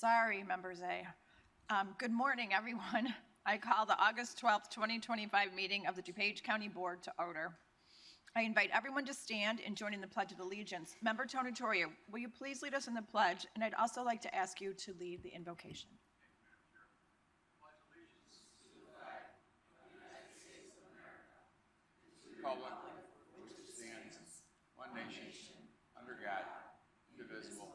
Sorry, Members A. Good morning, everyone. I call the August 12th, 2025 meeting of the DuPage County Board to order. I invite everyone to stand and join in the Pledge of Allegiance. Member Tony Toria, will you please lead us in the pledge? And I'd also like to ask you to lead the invocation. Pledge allegiance to the flag of the United States of America, to the republic which stands one nation, under God, indivisible,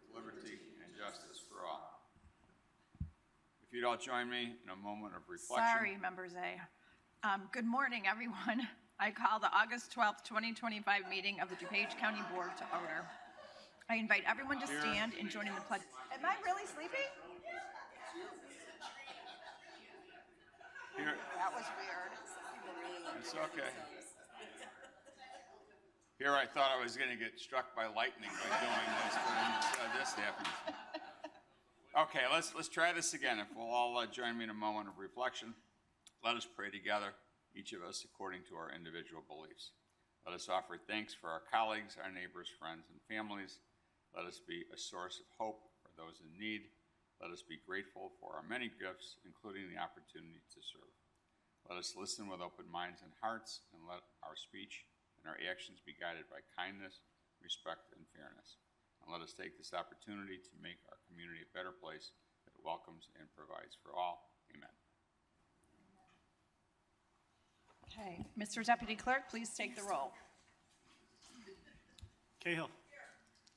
with liberty and justice for all. If you'd all join me in a moment of reflection. Sorry, Members A. Good morning, everyone. I call the August 12th, 2025 meeting of the DuPage County Board to order. I invite everyone to stand and join in the pledge. Am I really sleeping? Here. That was weird. It's okay. Here I thought I was going to get struck by lightning by doing this, but this happens. Okay, let's try this again. If we'll all join me in a moment of reflection, let us pray together, each of us according to our individual beliefs. Let us offer thanks for our colleagues, our neighbors, friends, and families. Let us be a source of hope for those in need. Let us be grateful for our many gifts, including the opportunity to serve. Let us listen with open minds and hearts, and let our speech and our actions be guided by kindness, respect, and fairness. And let us take this opportunity to make our community a better place that welcomes and provides for all. Amen. Okay, Mr. Deputy Clerk, please take the roll. Cahill. Here.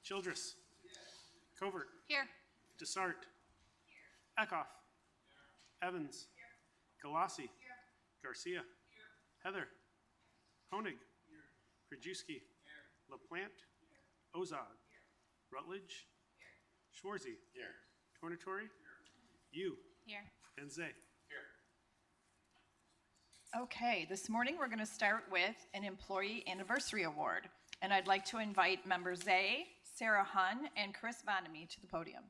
Childress. Here. Covert. Here. Desart. Here. Eckhoff. Here. Evans. Here. Galassi. Here. Garcia. Here. Heather. Honig. Here. Krajewski. Here. LaPlante. Here. Ozog. Here. Rutledge. Here. Schwarzy. Here. Tornatori. Here. You. Here. And Zay. Here. Okay, this morning we're going to start with an Employee Anniversary Award. And I'd like to invite members Zay, Sarah Hun, and Chris Vonamy to the podium.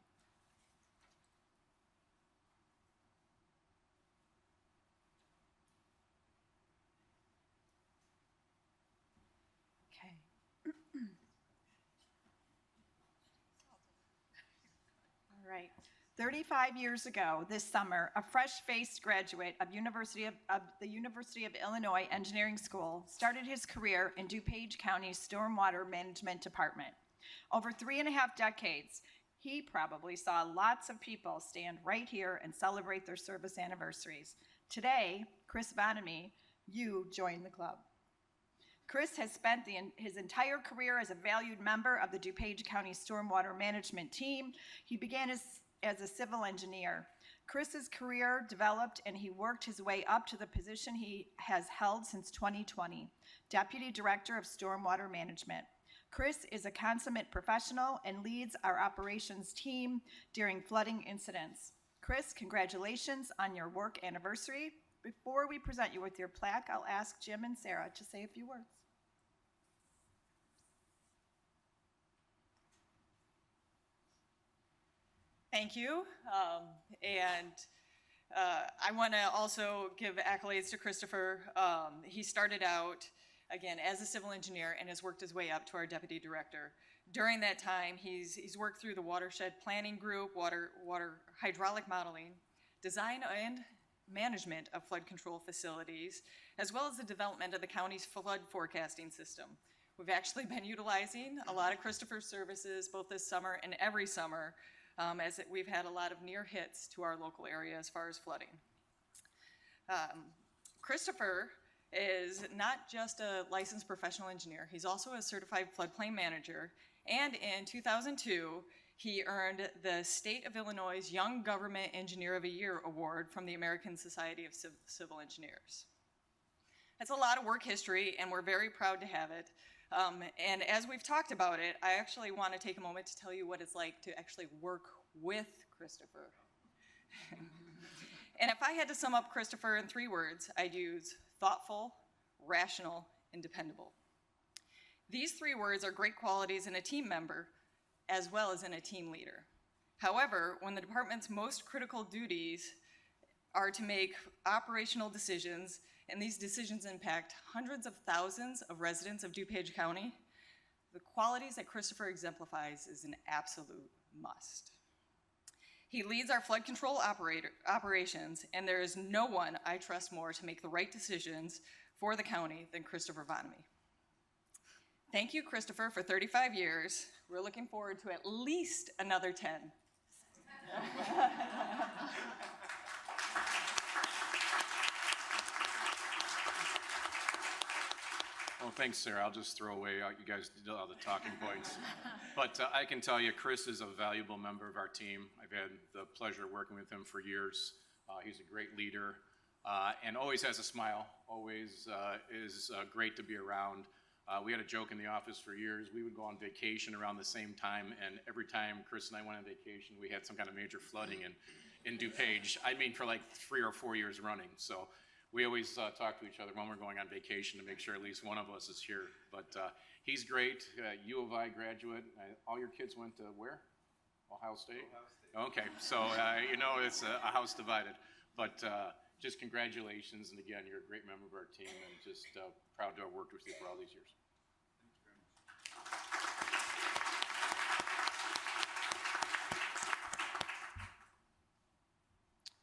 Okay. All right. 35 years ago this summer, a fresh-faced graduate of the University of Illinois Engineering School started his career in DuPage County's Stormwater Management Department. Over 3.5 decades, he probably saw lots of people stand right here and celebrate their service anniversaries. Today, Chris Vonamy, you join the club. Chris has spent his entire career as a valued member of the DuPage County Stormwater Management team. He began as a civil engineer. Chris's career developed and he worked his way up to the position he has held since 2020, Deputy Director of Stormwater Management. Chris is a consummate professional and leads our operations team during flooding incidents. Chris, congratulations on your work anniversary. Before we present you with your plaque, I'll ask Jim and Sarah to say a few words. Thank you. I want to also give accolades to Christopher. He started out, again, as a civil engineer and has worked his way up to our deputy director. During that time, he's worked through the watershed planning group, water hydraulic modeling, design and management of flood control facilities, as well as the development of the county's flood forecasting system. We've actually been utilizing a lot of Christopher's services both this summer and every summer, as we've had a lot of near hits to our local area as far as flooding. Christopher is not just a licensed professional engineer, he's also a certified floodplain manager, and in 2002, he earned the State of Illinois' Young Government Engineer of the Year Award from the American Society of Civil Engineers. That's a lot of work history, and we're very proud to have it. And as we've talked about it, I actually want to take a moment to tell you what it's like to actually work with Christopher. And if I had to sum up Christopher in 3 words, I'd use thoughtful, rational, and dependable. These 3 words are great qualities in a team member as well as in a team leader. However, when the department's most critical duties are to make operational decisions, and these decisions impact hundreds of thousands of residents of DuPage County, the qualities that Christopher exemplifies is an absolute must. He leads our flood control operations, and there is no one I trust more to make the right decisions for the county than Christopher Vonamy. Thank you, Christopher, for 35 years. We're looking forward to at least another 10. Well, thanks, Sarah. I'll just throw away, you guys did all the talking points. But I can tell you, Chris is a valuable member of our team. I've had the pleasure of working with him for years. He's a great leader and always has a smile, always is great to be around. We had a joke in the office for years. We would go on vacation around the same time, and every time Chris and I went on vacation, we had some kind of major flooding in DuPage. I mean, for like 3 or 4 years running. So we always talk to each other when we're going on vacation to make sure at least one of us is here. But he's great, U of I graduate. All your kids went to where? Ohio State? Okay, so you know it's a house divided. But just congratulations, and again, you're a great member of our team, and just proud to have worked with you for all these years.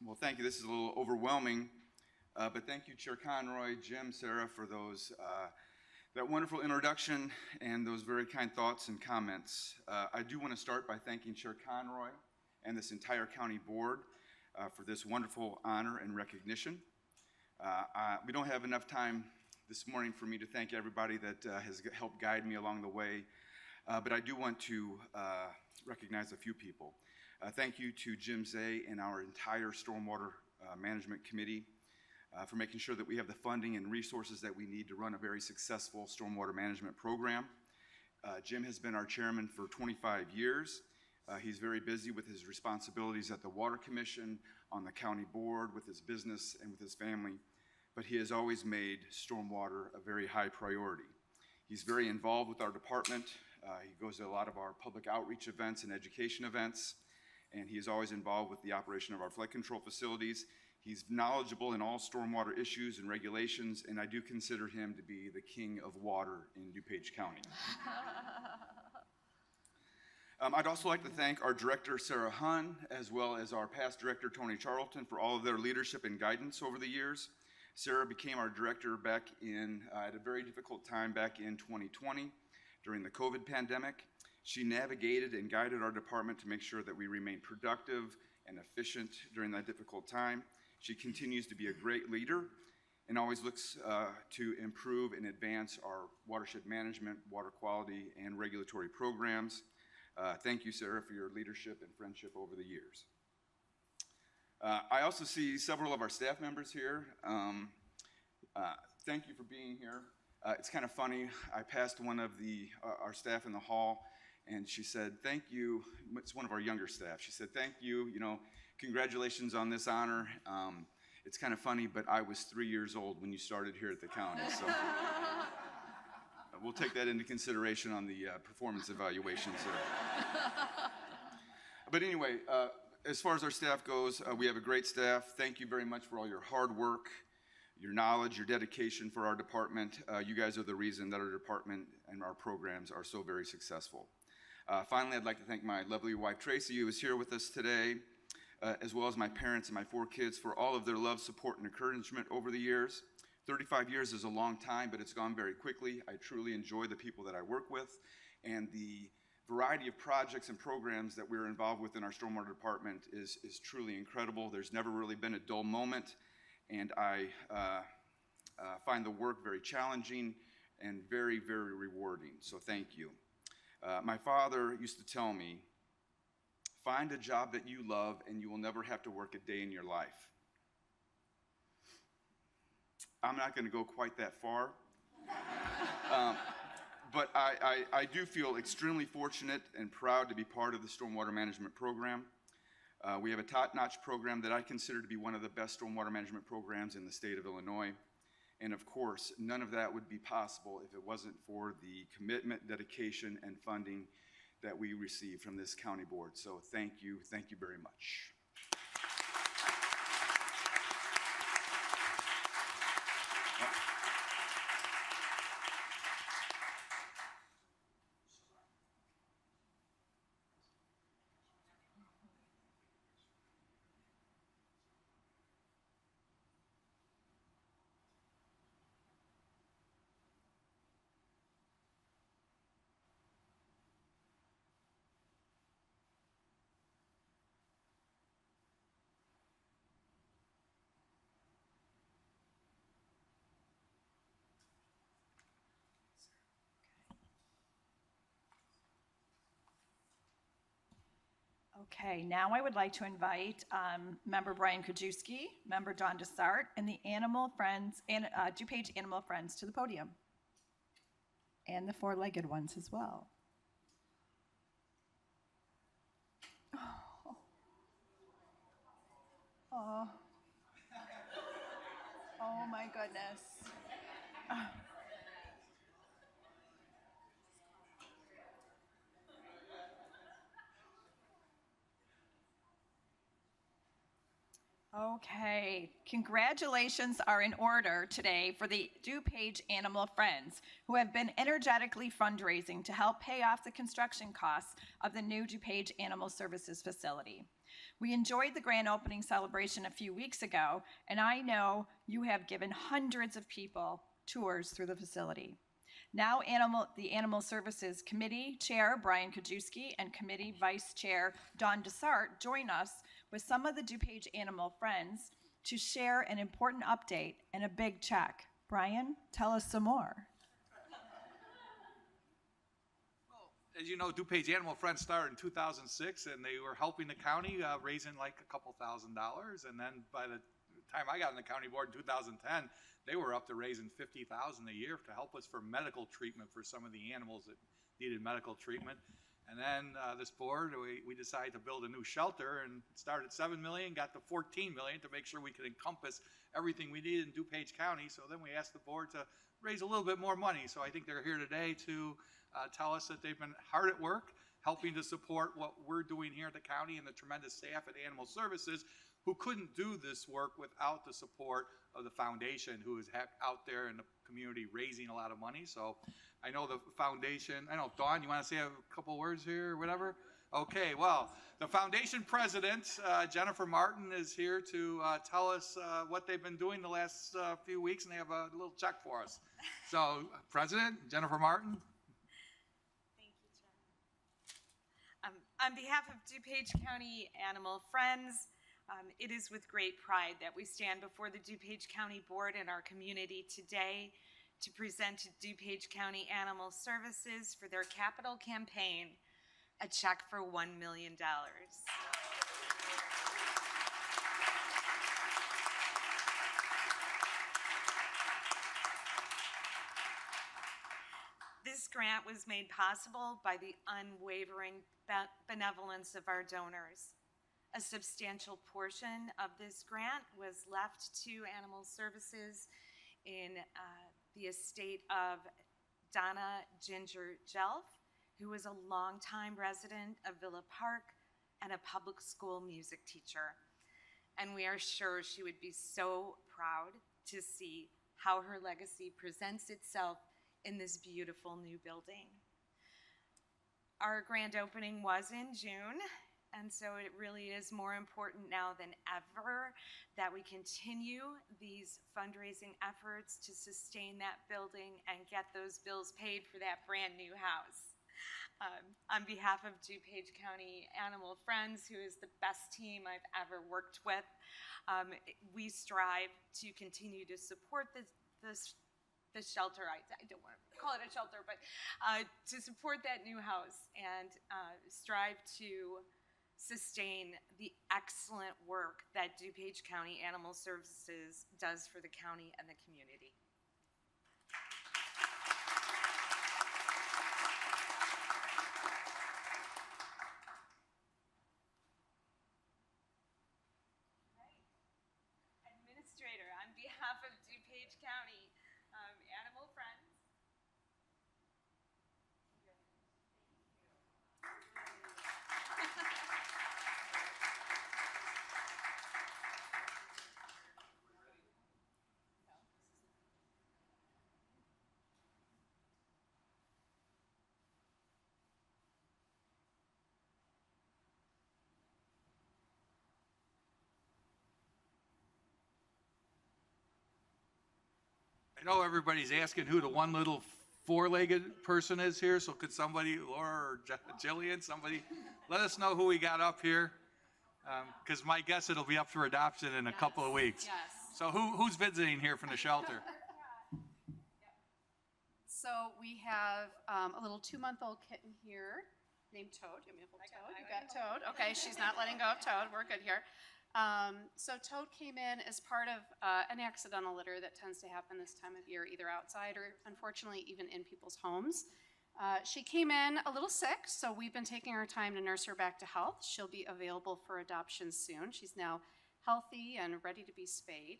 Well, thank you. This is a little overwhelming, but thank you, Chair Conroy, Jim, Sarah, for those that wonderful introduction and those very kind thoughts and comments. I do want to start by thanking Chair Conroy and this entire county board for this wonderful honor and recognition. We don't have enough time this morning for me to thank everybody that has helped guide me along the way, but I do want to recognize a few people. Thank you to Jim Zay and our entire Stormwater Management Committee for making sure that we have the funding and resources that we need to run a very successful stormwater management program. Jim has been our chairman for 25 years. He's very busy with his responsibilities at the Water Commission, on the county board, with his business and with his family, but he has always made stormwater a very high priority. He's very involved with our department. He goes to a lot of our public outreach events and education events, and he is always involved with the operation of our flood control facilities. He's knowledgeable in all stormwater issues and regulations, and I do consider him to be the king of water in DuPage County. I'd also like to thank our director, Sarah Hunn, as well as our past director, Tony Charlton, for all of their leadership and guidance over the years. Sarah became our director back in, at a very difficult time back in 2020 during the COVID pandemic. She navigated and guided our department to make sure that we remain productive and efficient during that difficult time. She continues to be a great leader and always looks to improve and advance our watershed management, water quality, and regulatory programs. Thank you, Sarah, for your leadership and friendship over the years. I also see several of our staff members here. Thank you for being here. It's kind of funny. I passed one of our staff in the hall, and she said, "Thank you." It's one of our younger staff. She said, "Thank you. You know, congratulations on this honor. It's kind of funny, but I was 3 years old when you started here at the county." So we'll take that into consideration on the performance evaluations there. But anyway, as far as our staff goes, we have a great staff. Thank you very much for all your hard work, your knowledge, your dedication for our department. You guys are the reason that our department and our programs are so very successful. Finally, I'd like to thank my lovely wife, Tracy, who is here with us today, as well as my parents and my 4 kids for all of their love, support, and encouragement over the years. 35 years is a long time, but it's gone very quickly. I truly enjoy the people that I work with, and the variety of projects and programs that we're involved with in our stormwater department is truly incredible. There's never really been a dull moment, and I find the work very challenging and very, very rewarding, so thank you. My father used to tell me, "Find a job that you love and you will never have to work a day in your life." I'm not going to go quite that far, but I do feel extremely fortunate and proud to be part of the stormwater management program. We have a top-notch program that I consider to be one of the best stormwater management programs in the state of Illinois. And of course, none of that would be possible if it wasn't for the commitment, dedication, and funding that we receive from this county board. So thank you very much. Okay, now I would like to invite Member Brian Krajewski, Member Don Desart, and the Animal Friends, and DuPage Animal Friends to the podium. And the four-legged ones as well. Oh, oh my goodness. Okay, congratulations are in order today for the DuPage Animal Friends, who have been energetically fundraising to help pay off the construction costs of the new DuPage Animal Services facility. We enjoyed the grand opening celebration a few weeks ago, and I know you have given hundreds of people tours through the facility. Now, the Animal Services Committee Chair Brian Krajewski and Committee Vice Chair Don Desart join us with some of the DuPage Animal Friends to share an important update and a big check. Brian, tell us some more. As you know, DuPage Animal Friends started in 2006, and they were helping the county, raising like a couple $1,000s. And then by the time I got on the county board in 2010, they were up to raising $50,000 a year to help us for medical treatment for some of the animals that needed medical treatment. And then this board, we decided to build a new shelter and started at $7 million, got to $14 million to make sure we could encompass everything we needed in DuPage County. So then we asked the board to raise a little bit more money. So I think they're here today to tell us that they've been hard at work helping to support what we're doing here at the county and the tremendous staff at Animal Services who couldn't do this work without the support of the foundation, who is out there in the community raising a lot of money. So I know the foundation, I know, Dawn, you want to say a couple words here or whatever? Okay, well, the foundation president, Jennifer Martin, is here to tell us what they've been doing the last few weeks, and they have a little check for us. So, President, Jennifer Martin. Thank you, John. On behalf of DuPage County Animal Friends, it is with great pride that we stand before the DuPage County Board and our community today to present to DuPage County Animal Services for their capital campaign a check for $1 million. This grant was made possible by the unwavering benevolence of our donors. A substantial portion of this grant was left to Animal Services in the estate of Donna Ginger Jelf, who was a longtime resident of Villa Park and a public school music teacher. And we are sure she would be so proud to see how her legacy presents itself in this beautiful new building. Our grand opening was in June, and so it really is more important now than ever that we continue these fundraising efforts to sustain that building and get those bills paid for that brand new house. On behalf of DuPage County Animal Friends, who is the best team I've ever worked with, we strive to continue to support the shelter. I don't want to call it a shelter, but to support that new house and strive to sustain the excellent work that DuPage County Animal Services does for the county and the community. Administrator, on behalf of DuPage County Animal Friends. I know everybody's asking who the one little four-legged person is here, so could somebody, Laura or Jillian, somebody let us know who we got up here? Because my guess it'll be up for adoption in a couple of weeks. Yes. So who's visiting here from the shelter? So we have a little 2-month-old kitten here. named Toad. You want me to hold Toad? You got Toad. Okay, she's not letting go of Toad. We're good here. So Toad came in as part of an accidental litter that tends to happen this time of year, either outside or unfortunately even in people's homes. She came in a little sick, so we've been taking our time to nurse her back to health. She'll be available for adoption soon. She's now healthy and ready to be spayed.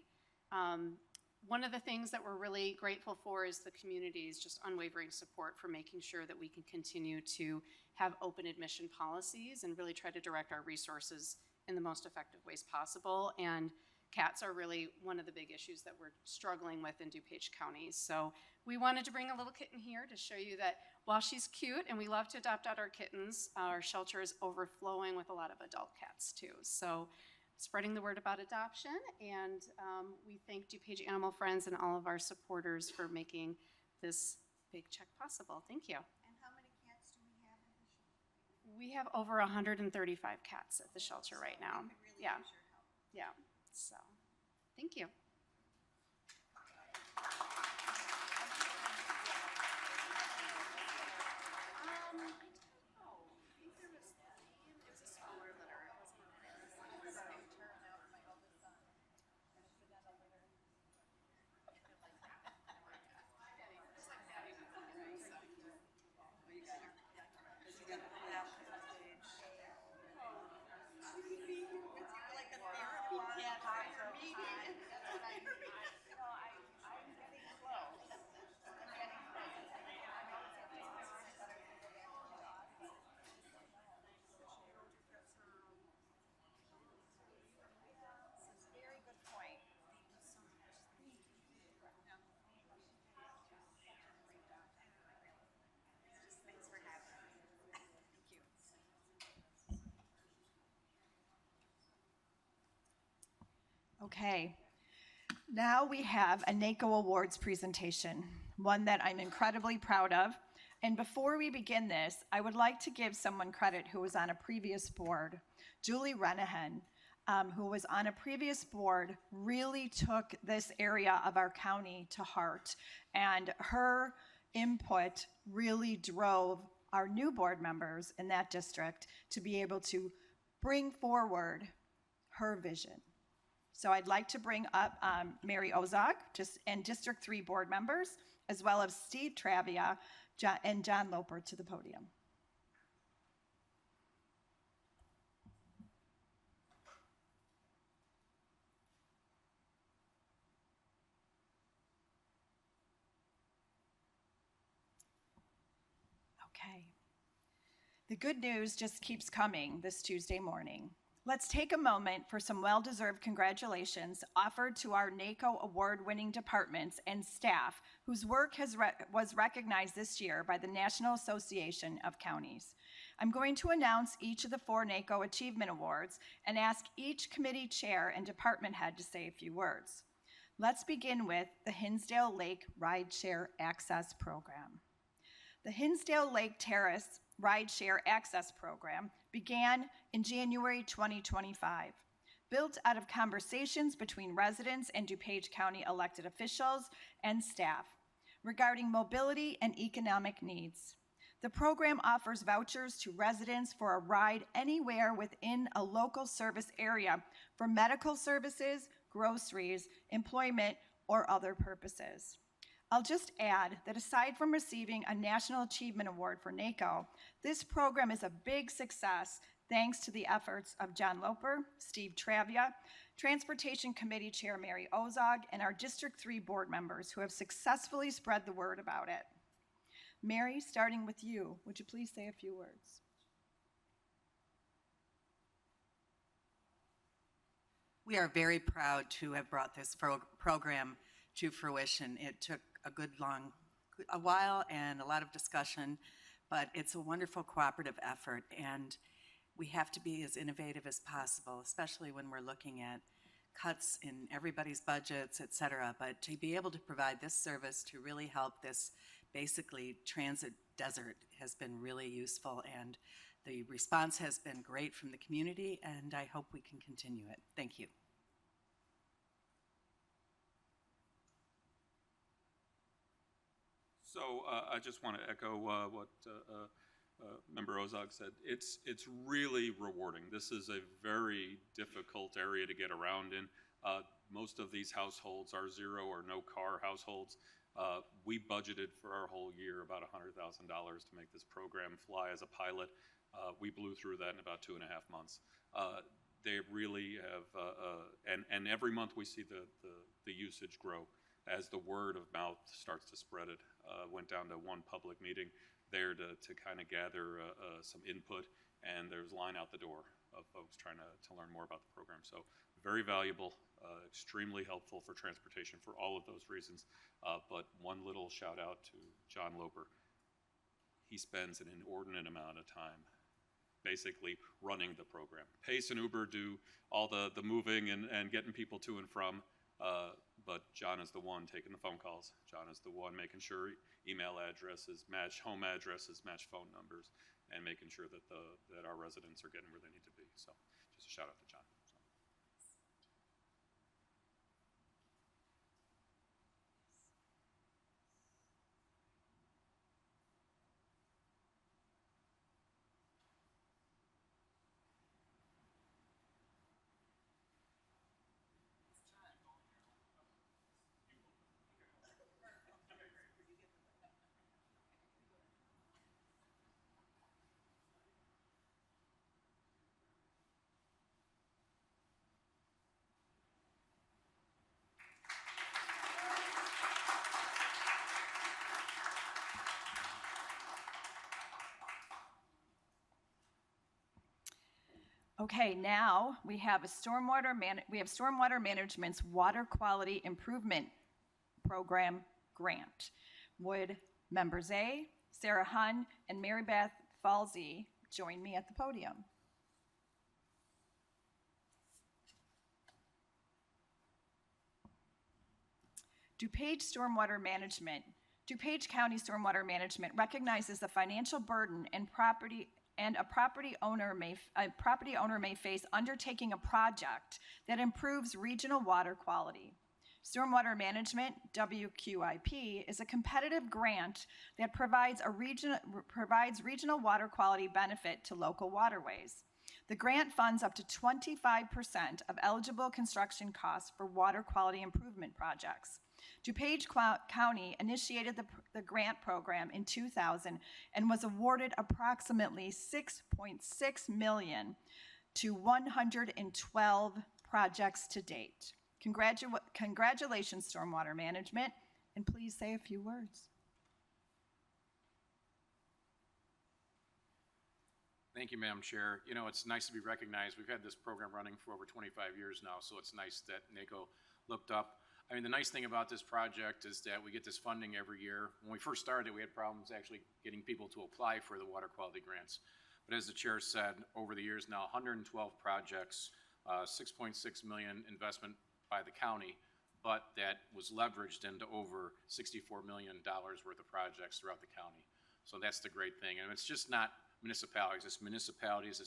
One of the things that we're really grateful for is the community's just unwavering support for making sure that we can continue to have open admission policies and really try to direct our resources in the most effective ways possible. And cats are really one of the big issues that we're struggling with in DuPage County. So we wanted to bring a little kitten here to show you that while she's cute and we love to adopt out our kittens, our shelter is overflowing with a lot of adult cats too. So spreading the word about adoption, and we thank DuPage Animal Friends and all of our supporters for making this big check possible. Thank you. And how many cats do we have in the shelter? We have over 135 cats at the shelter right now. Really Yeah, use your help. yeah. So, thank you. Very good point. Thanks for having me. Thank you. Okay, now we have a NACO Awards presentation, one that I'm incredibly proud of. And before we begin this, I would like to give someone credit who was on a previous board. Julie Renahan, who was on a previous board, really took this area of our county to heart. And her input really drove our new board members in that district to be able to bring forward her vision. So I'd like to bring up Mary Ozog and District 3 board members, as well as Steve Travia and John Loper to the podium. Okay. The good news just keeps coming this Tuesday morning. Let's take a moment for some well-deserved congratulations offered to our NACO award-winning departments and staff whose work was recognized this year by the National Association of Counties. I'm going to announce each of the 4 NACO Achievement Awards and ask each committee chair and department head to say a few words. Let's begin with the Hinsdale Lake Rideshare Access Program. The Hinsdale Lake Terrace Rideshare Access Program began in January 2025. Built out of conversations between residents and DuPage County elected officials and staff regarding mobility and economic needs. The program offers vouchers to residents for a ride anywhere within a local service area for medical services, groceries, employment, or other purposes. I'll just add that aside from receiving a National Achievement Award for NACO, this program is a big success thanks to the efforts of John Loper, Steve Travia, Transportation Committee Chair Mary Ozog, and our District 3 board members who have successfully spread the word about it. Mary, starting with you, would you please say a few words? We are very proud to have brought this program to fruition. It took a while and a lot of discussion, but it's a wonderful cooperative effort, and we have to be as innovative as possible, especially when we're looking at cuts in everybody's budgets, et cetera. But to be able to provide this service to really help this basically transit desert has been really useful, and the response has been great from the community, and I hope we can continue it. Thank you. So I just want to echo what Member Ozog said, it's really rewarding. This is a very difficult area to get around in. Most of these households are zero or no car households. We budgeted for our whole year about $100,000 to make this program fly as a pilot. We blew through that in about 2.5 months. They really have, and every month we see the usage grow as the word of mouth starts to spread it. Went down to one public meeting there to kind of gather some input, and there's line out the door of folks trying to learn more about the program. So very valuable, extremely helpful for transportation for all of those reasons. But one little shout out to John Loper. He spends an inordinate amount of time basically running the program. Pace and Uber do all the moving and getting people to and from, but John is the one taking the phone calls. John is the one making sure email addresses match home addresses, match phone numbers, and making sure that that our residents are getting where they need to be. So just a shout out to John. Okay, now we have stormwater management's water quality improvement program grant. Would members A, Sarah Hunn, and Mary Beth Falsey join me at the podium? DuPage County Stormwater Management recognizes the financial burden a property owner may face undertaking a project that improves regional water quality. Stormwater Management, WQIP, is a competitive grant that provides regional water quality benefit to local waterways. The grant funds up to 25% of eligible construction costs for water quality improvement projects. DuPage County initiated the grant program in 2000 and was awarded approximately $6.6 million to 112 projects to date. Congratulations, Stormwater Management, and please say a few words. Thank you, Madam Chair. You know, it's nice to be recognized. We've had this program running for over 25 years now, so it's nice that NACO looked up. I mean, the nice thing about this project is that we get this funding every year. When we first started, we had problems actually getting people to apply for the water quality grants. But as the chair said, over the years now, 112 projects, $6.6 million investment by the county, but that was leveraged into over $64 million worth of projects throughout the county. So that's the great thing. And it's just not municipalities, it's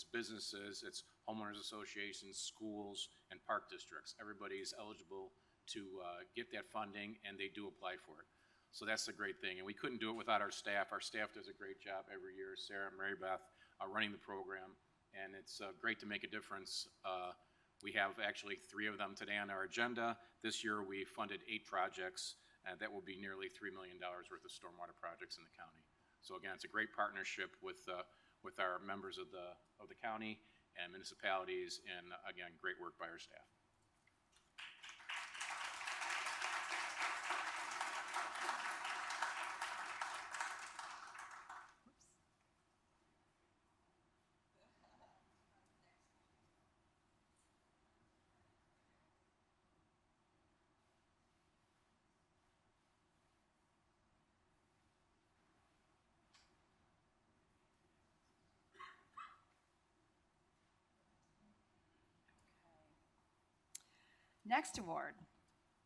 businesses, it's homeowners associations, schools, and park districts. Everybody is eligible to get that funding, and they do apply for it. So that's the great thing. And we couldn't do it without our staff. Our staff does a great job every year. Sarah and Mary Beth are running the program, and it's great to make a difference. We have actually 3 of them today on our agenda. This year we funded 8 projects, and that will be nearly $3 million worth of stormwater projects in the county. So again, it's a great partnership with our members of the county and municipalities, and again, great work by our staff. Next award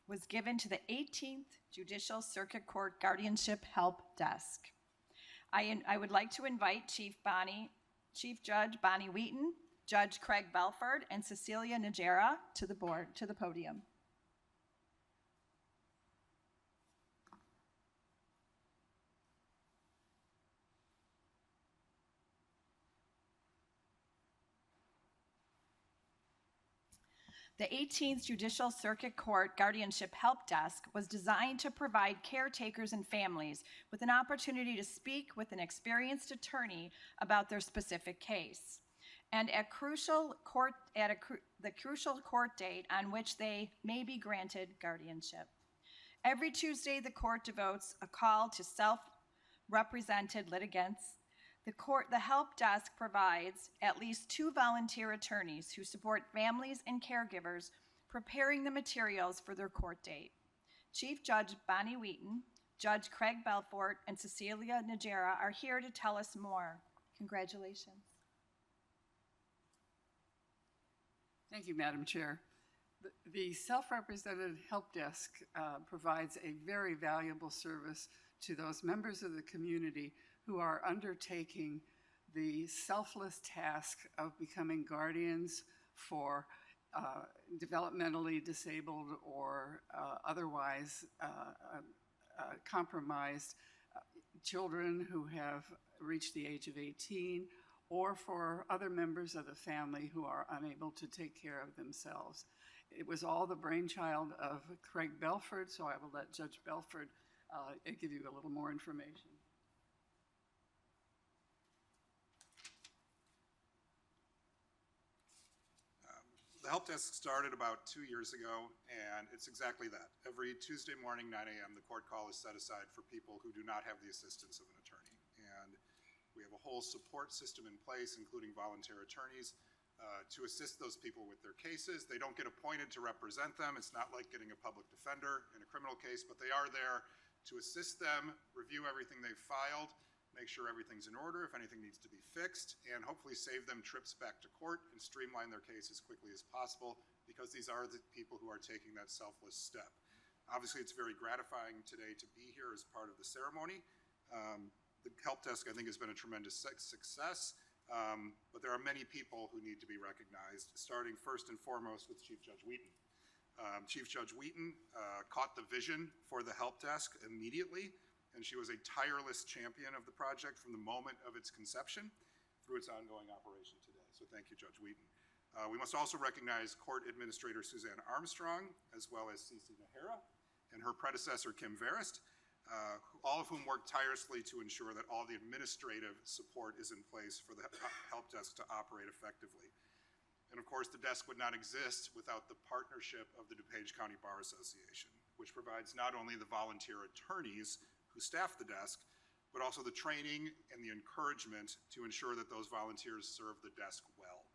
was given to the 18th Judicial Circuit Court Guardianship Help Desk. I would like to invite Chief Judge Bonnie Wheaton, Judge Craig Belford, and Cecilia Najera to the podium. The 18th Judicial Circuit Court Guardianship Help Desk was designed to provide caretakers and families with an opportunity to speak with an experienced attorney about their specific case, and at the crucial court date on which they may be granted guardianship. Every Tuesday, the court devotes a call to self-represented litigants. The help desk provides at least 2 volunteer attorneys who support families and caregivers preparing the materials for their court date. Chief Judge Bonnie Wheaton, Judge Craig Belfort, and Cecilia Najera are here to tell us more. Congratulations. Thank you, Madam Chair. The Self-Represented Help Desk provides a very valuable service to those members of the community who are undertaking the selfless task of becoming guardians for developmentally disabled or otherwise compromised children who have reached the age of 18, or for other members of the family who are unable to take care of themselves. It was all the brainchild of Craig Belford, so I will let Judge Belford give you a little more information. The help desk started about 2 years ago, and it's exactly that. Every Tuesday morning, 9 a.m., the court call is set aside for people who do not have the assistance of an attorney. And we have a whole support system in place, including volunteer attorneys, to assist those people with their cases. They don't get appointed to represent them. It's not like getting a public defender in a criminal case, but they are there to assist them, review everything they've filed, make sure everything's in order, if anything needs to be fixed, and hopefully save them trips back to court and streamline their case as quickly as possible, because these are the people who are taking that selfless step. Obviously, it's very gratifying today to be here as part of the ceremony. The help desk, I think, has been a tremendous success, but there are many people who need to be recognized, starting first and foremost with Chief Judge Wheaton. Chief Judge Wheaton caught the vision for the help desk immediately, and she was a tireless champion of the project from the moment of its conception through its ongoing operation today. So thank you, Judge Wheaton. We must also recognize Court Administrator Suzanne Armstrong, as well as Cece Nahara and her predecessor, Kim Verist, all of whom worked tirelessly to ensure that all the administrative support is in place for the help desk to operate effectively. And of course, the desk would not exist without the partnership of the DuPage County Bar Association, which provides not only the volunteer attorneys who staff the desk, but also the training and the encouragement to ensure that those volunteers serve the desk well.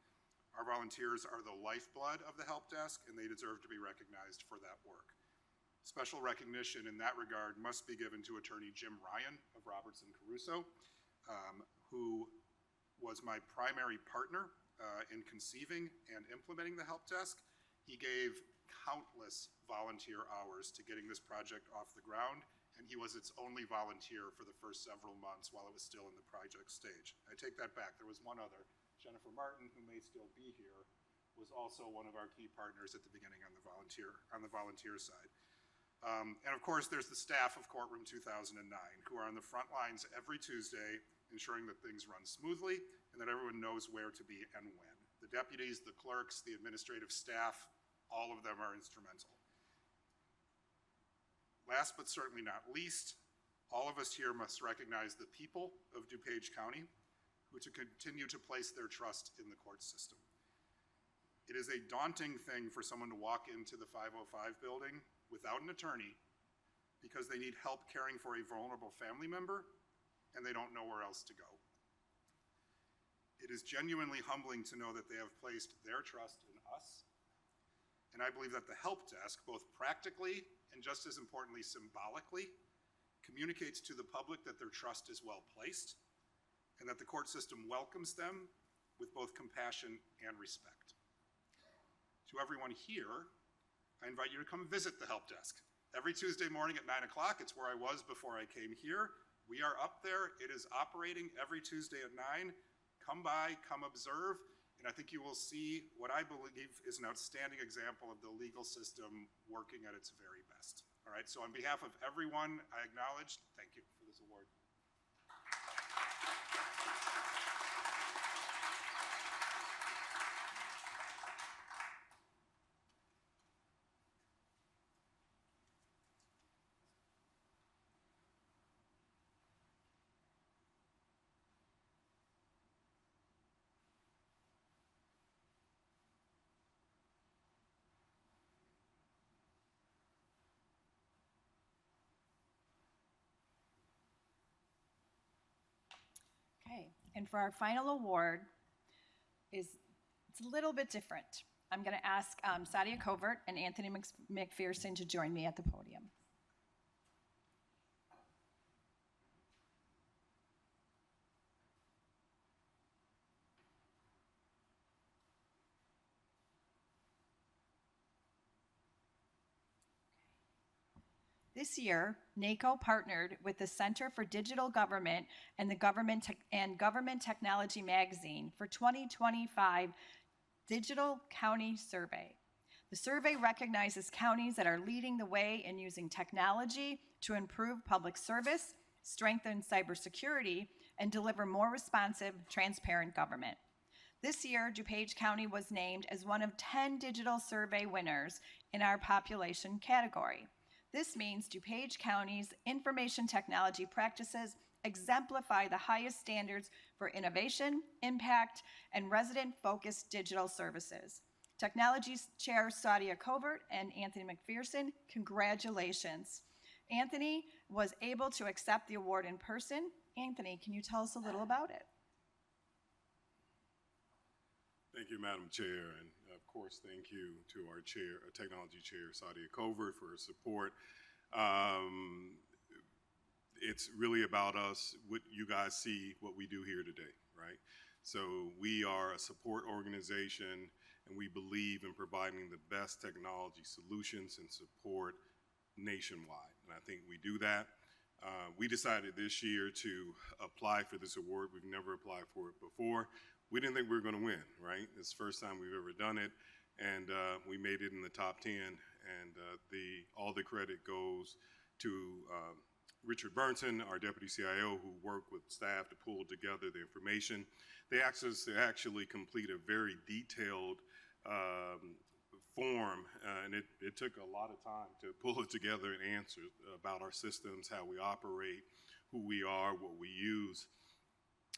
Our volunteers are the lifeblood of the help desk, and they deserve to be recognized for that work. Special recognition in that regard must be given to Attorney Jim Ryan of Robertson Caruso, who was my primary partner in conceiving and implementing the help desk. He gave countless volunteer hours to getting this project off the ground, and he was its only volunteer for the first several months while it was still in the project stage. I take that back. There was one other, Jennifer Martin, who may still be here, was also one of our key partners at the beginning on the volunteer side. And of course, there's the staff of Courtroom 2009, who are on the front lines every Tuesday, ensuring that things run smoothly and that everyone knows where to be and when. The deputies, the clerks, the administrative staff, all of them are instrumental. Last but certainly not least, all of us here must recognize the people of DuPage County who continue to place their trust in the court system. It is a daunting thing for someone to walk into the 505 building without an attorney because they need help caring for a vulnerable family member and they don't know where else to go. It is genuinely humbling to know that they have placed their trust in us, and I believe that the help desk, both practically and just as importantly symbolically, communicates to the public that their trust is well placed and that the court system welcomes them with both compassion and respect. To everyone here, I invite you to come visit the help desk. Every Tuesday morning at 9 o'clock, it's where I was before I came here. We are up there. It is operating every Tuesday at 9. Come by, come observe, and I think you will see what I believe is an outstanding example of the legal system working at its very best. All right, so on behalf of everyone I acknowledge, thank you for this award. And for our final award it's a little bit different. I'm going to ask Sadia Covert and Anthony McPherson to join me at the podium. This year, NACO partnered with the Center for Digital Government and the Government Technology Magazine for 2025 Digital County Survey. The survey recognizes counties that are leading the way in using technology to improve public service, strengthen cybersecurity, and deliver more responsive, transparent government. This year, DuPage County was named as one of 10 digital survey winners in our population category. This means DuPage County's information technology practices exemplify the highest standards for innovation, impact, and resident-focused digital services. Technology Chair Sadia Covert and Anthony McPherson, congratulations. Anthony was able to accept the award in person. Anthony, can you tell us a little about it? Thank you, Madam Chair, and of course, thank you to our chair, Technology Chair, Sadia Covert, for her support. It's really about us, what you guys see, what we do here today, right? So we are a support organization, and we believe in providing the best technology solutions and support nationwide, and I think we do that. We decided this year to apply for this award. We've never applied for it before. We didn't think we were going to win, right? It's the first time we've ever done it, and we made it in the top 10, and all the credit goes to Richard Burnson, our Deputy CIO, who worked with staff to pull together the information. They asked us to actually complete a very detailed form, and it took a lot of time to pull it together and answer about our systems, how we operate, who we are, what we use.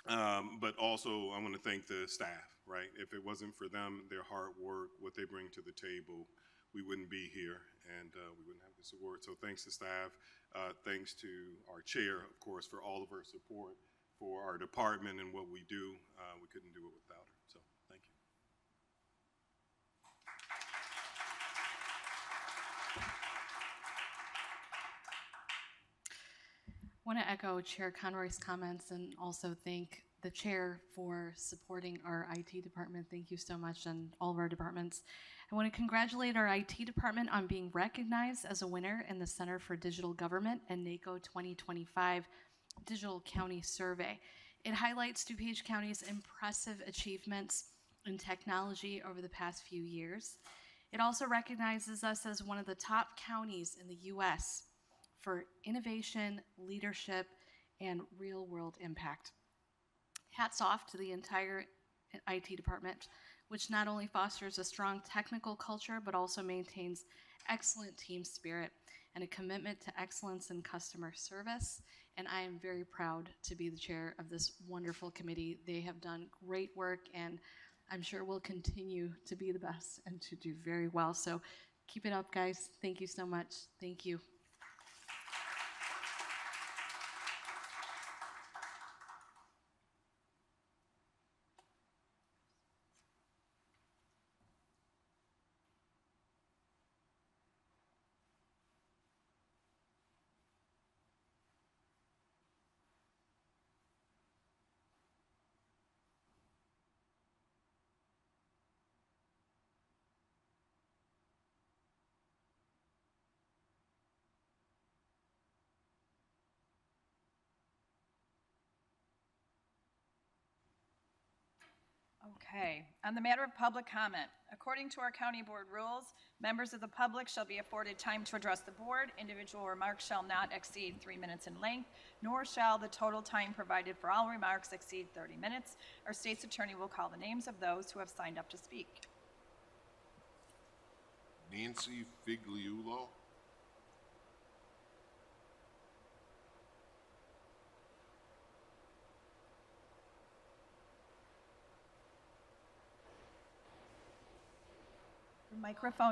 But also, I want to thank the staff, right? If it wasn't for them, their hard work, what they bring to the table, we wouldn't be here, and we wouldn't have this award. So thanks to staff, thanks to our chair, of course, for all of her support for our department and what we do. We couldn't do it without her, so thank you. I want to echo Chair Conroy's comments and also thank the chair for supporting our IT department. Thank you so much, and all of our departments. I want to congratulate our IT department on being recognized as a winner in the Center for Digital Government and NACO 2025 Digital County Survey. It highlights DuPage County's impressive achievements in technology over the past few years. It also recognizes us as one of the top counties in the U.S. for innovation, leadership, and real-world impact. Hats off to the entire IT department, which not only fosters a strong technical culture, but also maintains excellent team spirit and a commitment to excellence in customer service. And I am very proud to be the chair of this wonderful committee. They have done great work, and I'm sure will continue to be the best and to do very well. So keep it up, guys. Thank you so much. Thank you. Okay, on the matter of public comment, according to our county board rules, members of the public shall be afforded time to address the board. Individual remarks shall not exceed 3 minutes in length, nor shall the total time provided for all remarks exceed 30 minutes. Our state's attorney will call the names of those who have signed up to speak. Nancy Figliulo.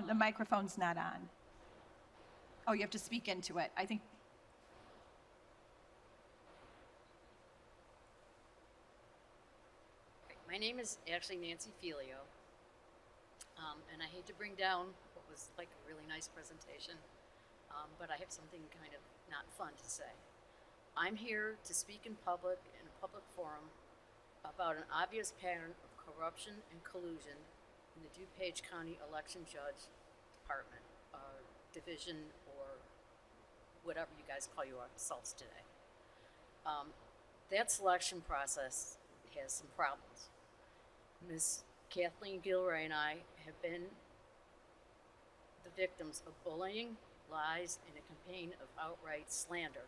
The microphone's not on. Oh, you have to speak into it. I think. name is actually Nancy Filio, and I hate to bring down what was like a really nice presentation, but I have something kind of not fun to say. I'm here to speak in public, in a public forum, about an obvious pattern of corruption and collusion in the DuPage County Election Judge Department, division, or whatever you guys call yourselves today. That selection process has some problems. Ms. Kathleen Gilroy and I have been the victims of bullying, lies, and a campaign of outright slander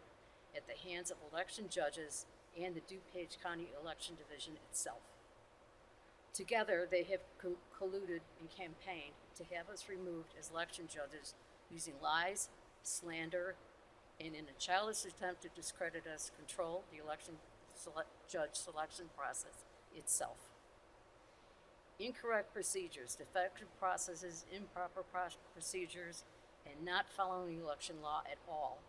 at the hands of election judges and the DuPage County Election Division itself. Together, they have colluded and campaigned to have us removed as election judges using lies, slander, and in a childish attempt to discredit us, control the election judge selection process itself. Incorrect procedures, defective processes, improper procedures, and not following election law at all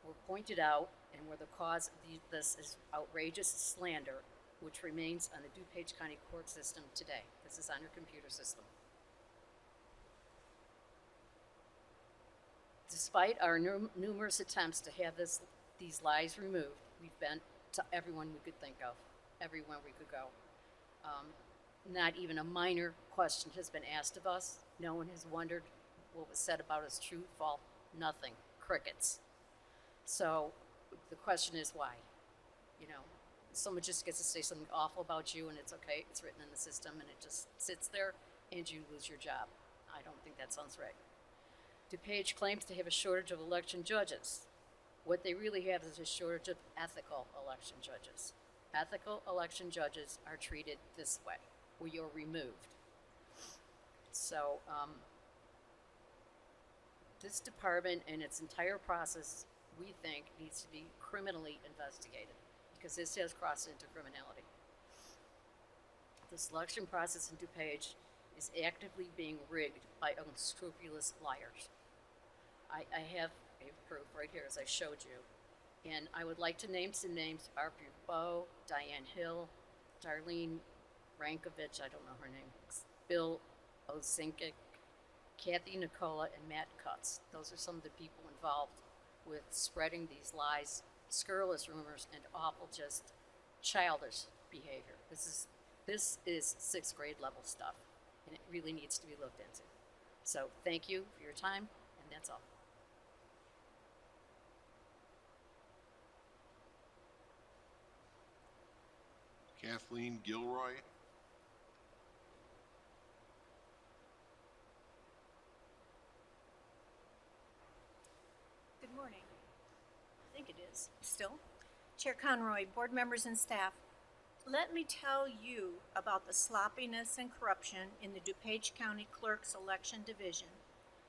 were pointed out and were the cause of this is outrageous slander, which remains on the DuPage County court system today. This is on your computer system. Despite our numerous attempts to have these lies removed, we've been to everyone we could think of, everyone we could go. Not even a minor question has been asked of us. No one has wondered what was said about us true, false, nothing, crickets. So the question is why? You know, someone just gets to say something awful about you and it's okay, it's written in the system and it just sits there and you lose your job. I don't think that sounds right. DuPage claims to have a shortage of election judges. What they really have is a shortage of ethical election judges. Ethical election judges are treated this way, where you're removed. So this department and its entire process, we think, needs to be criminally investigated because this has crossed into criminality. The selection process in DuPage is actively being rigged by unscrupulous liars. I have proof right here, as I showed you. And I would like to name some names: Arthur Bowe, Diane Hill, Darlene Rankovich, I don't know her name, Bill Osinkic, Kathy Nicola, and Matt Cutts. Those are some of the people involved with spreading these lies, scurrilous rumors, and awful, just childish behavior. This is sixth grade level stuff, and it really needs to be looked into. So thank you for your time, and that's all. Kathleen Gilroy. Good morning. I think it is still. Chair Conroy, board members and staff, let me tell you about the sloppiness and corruption in the DuPage County Clerk's Election Division.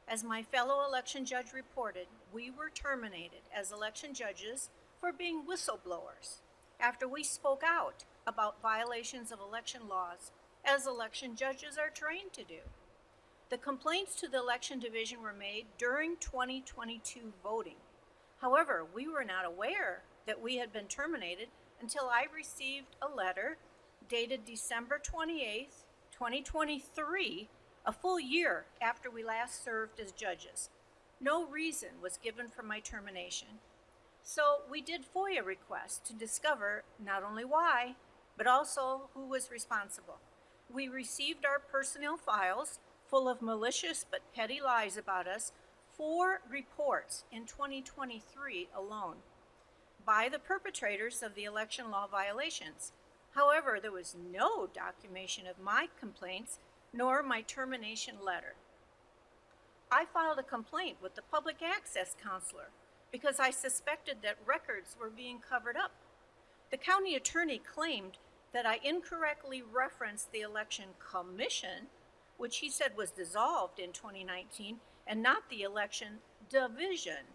As my fellow election judge reported, we were terminated as election judges for being whistleblowers after we spoke out about violations of election laws, as election judges are trained to do. The complaints to the election division were made during 2022 voting. However, we were not aware that we had been terminated until I received a letter dated December 28th, 2023, a full year after we last served as judges. No reason was given for my termination. So we did FOIA requests to discover not only why, but also who was responsible. We received our personnel files full of malicious but petty lies about us, 4 reports in 2023 alone, by the perpetrators of the election law violations. However, there was no documentation of my complaints nor my termination letter. I filed a complaint with the public access counselor because I suspected that records were being covered up. The county attorney claimed that I incorrectly referenced the election commission, which he said was dissolved in 2019, and not the election division.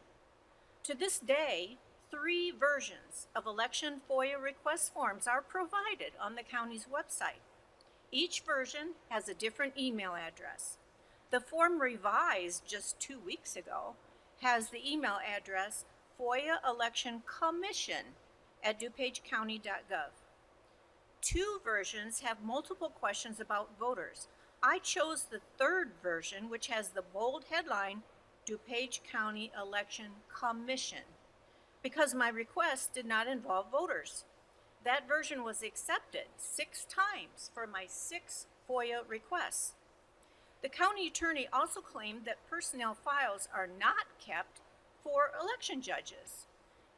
To this day, 3 versions of election FOIA request forms are provided on the county's website. Each version has a different email address. The form revised just 2 weeks ago has the email address FOIA Election Commission at DuPageCounty.gov. 2 versions have multiple questions about voters. I chose the 3rd version, which has the bold headline, DuPage County Election Commission, because my request did not involve voters. That version was accepted 6 times for my 6 FOIA requests. The county attorney also claimed that personnel files are not kept for election judges.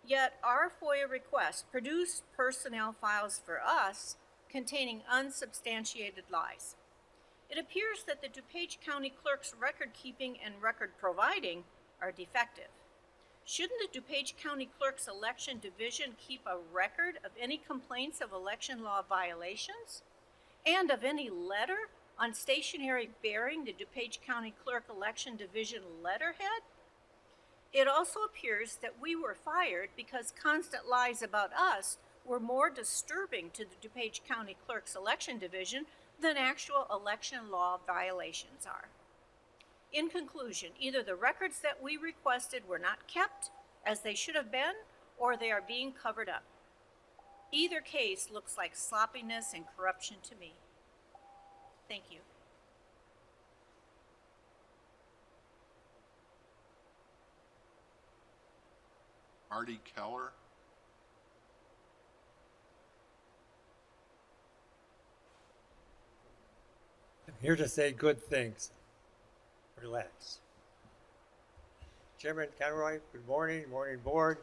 Yet our FOIA request produced personnel files for us containing unsubstantiated lies. It appears that the DuPage County Clerk's record keeping and record providing are defective. Shouldn't the DuPage County Clerk's Election Division keep a record of any complaints of election law violations and of any letter on stationery bearing the DuPage County Clerk Election Division letterhead? It also appears that we were fired because constant lies about us were more disturbing to the DuPage County Clerk's Election Division than actual election law violations are. In conclusion, either the records that we requested were not kept as they should have been, or they are being covered up. Either case looks like sloppiness and corruption to me. Thank you. Marty Keller. I'm here to say good things. Relax. Chairman Conroy, good morning, morning board.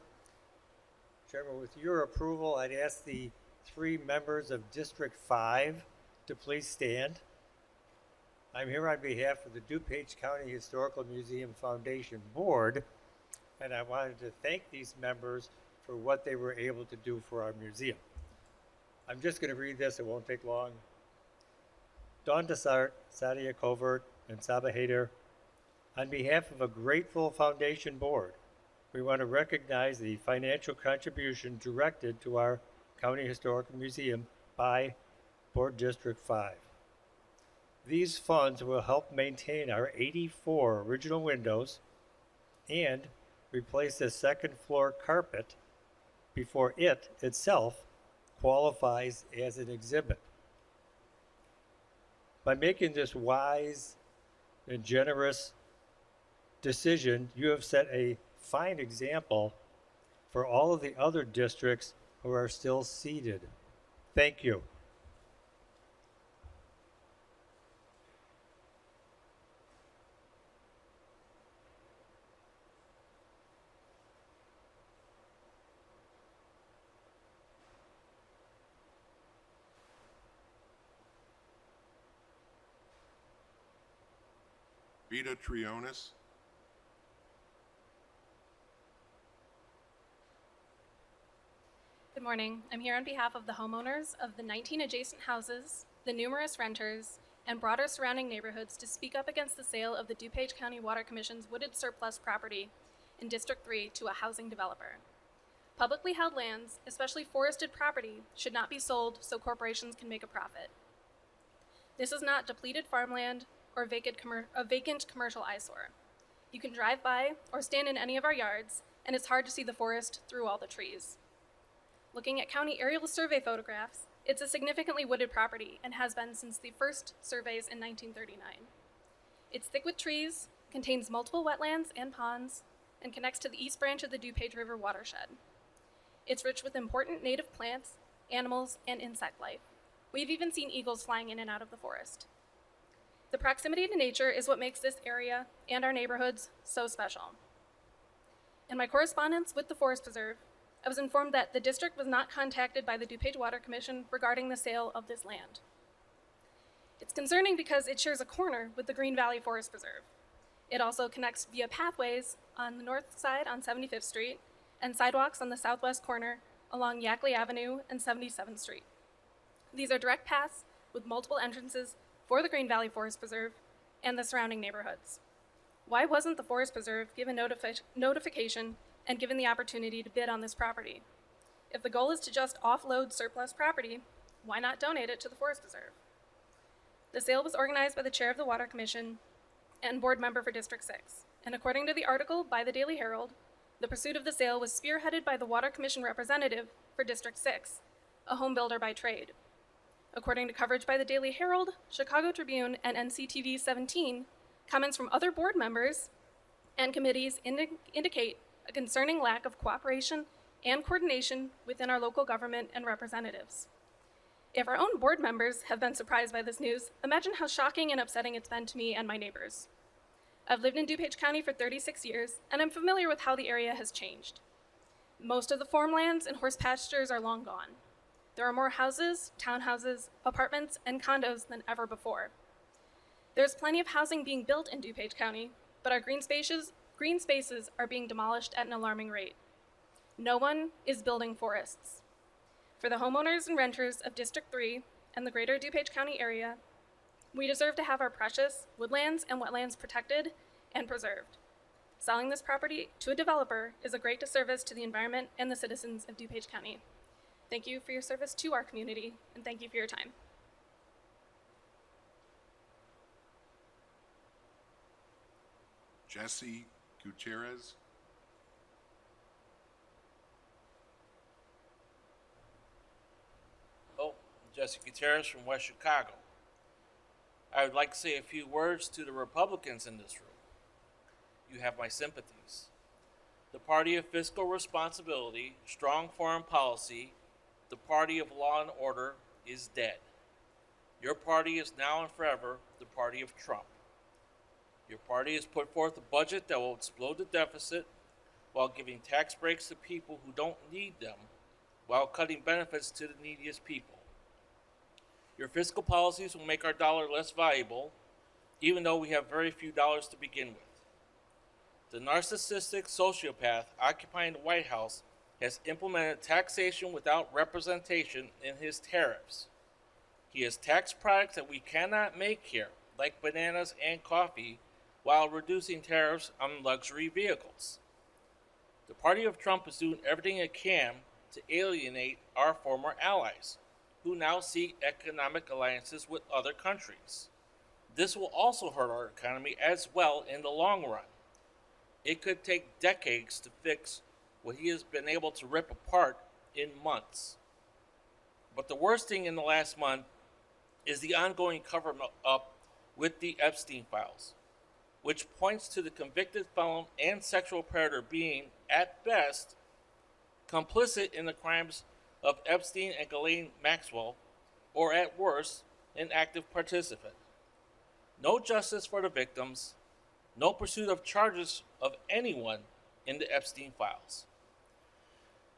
Chairman, with your approval, I'd ask the 3 members of District 5 to please stand. I'm here on behalf of the DuPage County Historical Museum Foundation Board, and I wanted to thank these members for what they were able to do for our museum. I'm just going to read this, it won't take long. Dawn Desart, Sadia Covert, and Saba Haider, on behalf of a grateful foundation board, we want to recognize the financial contribution directed to our County Historical Museum by Board District 5. These funds will help maintain our 84 original windows and replace the second floor carpet before it itself qualifies as an exhibit. By making this wise and generous decision, you have set a fine example for all of the other districts who are still seated. Thank you. Vita Trionis. Good morning. I'm here on behalf of the homeowners of the 19 adjacent houses, the numerous renters, and broader surrounding neighborhoods to speak up against the sale of the DuPage County Water Commission's wooded surplus property in District 3 to a housing developer. Publicly held lands, especially forested property, should not be sold so corporations can make a profit. This is not depleted farmland or a vacant commercial eyesore. You can drive by or stand in any of our yards, and it's hard to see the forest through all the trees. Looking at county aerial survey photographs, it's a significantly wooded property and has been since the first surveys in 1939. It's thick with trees, contains multiple wetlands and ponds, and connects to the east branch of the DuPage River watershed. It's rich with important native plants, animals, and insect life. We've even seen eagles flying in and out of the forest. The proximity to nature is what makes this area and our neighborhoods so special. In my correspondence with the Forest Preserve, I was informed that the district was not contacted by the DuPage Water Commission regarding the sale of this land. It's concerning because it shares a corner with the Green Valley Forest Preserve. It also connects via pathways on the north side on 75th Street and sidewalks on the southwest corner along Yackley Avenue and 77th Street. These are direct paths with multiple entrances for the Green Valley Forest Preserve and the surrounding neighborhoods. Why wasn't the Forest Preserve given notification and given the opportunity to bid on this property? If the goal is to just offload surplus property, why not donate it to the Forest Preserve? The sale was organized by the chair of the Water Commission and board member for District 6, and according to the article by the Daily Herald, the pursuit of the sale was spearheaded by the Water Commission representative for District 6, a home builder by trade. According to coverage by the Daily Herald, Chicago Tribune, and NCTV 17, comments from other board members and committees indicate a concerning lack of cooperation and coordination within our local government and representatives. If our own board members have been surprised by this news, imagine how shocking and upsetting it's been to me and my neighbors. I've lived in DuPage County for 36 years, and I'm familiar with how the area has changed. Most of the farmlands and horse pastures are long gone. There are more houses, townhouses, apartments, and condos than ever before. There's plenty of housing being built in DuPage County, but our green spaces are being demolished at an alarming rate. No one is building forests. For the homeowners and renters of District 3 and the greater DuPage County area, we deserve to have our precious woodlands and wetlands protected and preserved. Selling this property to a developer is a great disservice to the environment and the citizens of DuPage County. Thank you for your service to our community, and thank you for your time. Jesse Gutierrez. Oh, Jesse Gutierrez from West Chicago. I would like to say a few words to the Republicans in this room. You have my sympathies. The party of fiscal responsibility, strong foreign policy, the party of law and order is dead. Your party is now and forever the party of Trump. Your party has put forth a budget that will explode the deficit while giving tax breaks to people who don't need them, while cutting benefits to the neediest people. Your fiscal policies will make our dollar less valuable, even though we have very few dollars to begin with. The narcissistic sociopath occupying the White House has implemented taxation without representation in his tariffs. He has taxed products that we cannot make here, like bananas and coffee, while reducing tariffs on luxury vehicles. The party of Trump is doing everything it can to alienate our former allies, who now seek economic alliances with other countries. This will also hurt our economy as well in the long run. It could take decades to fix what he has been able to rip apart in months. But the worst thing in the last month is the ongoing cover-up with the Epstein files, which points to the convicted felon and sexual predator being, at best, complicit in the crimes of Epstein and Ghislaine Maxwell, or at worst, an active participant. No justice for the victims, no pursuit of charges of anyone in the Epstein files.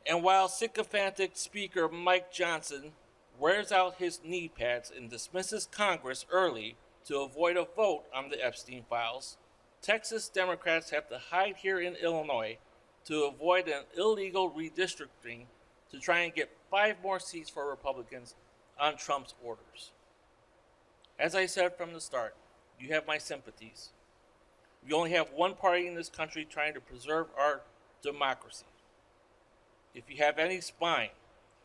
And while sycophantic Speaker Mike Johnson wears out his knee pads and dismisses Congress early to avoid a vote on the Epstein files, Texas Democrats have to hide here in Illinois to avoid an illegal redistricting to try and get 5 more seats for Republicans on Trump's orders. As I said from the start, you have my sympathies. We only have one party in this country trying to preserve our democracy. If you have any spine,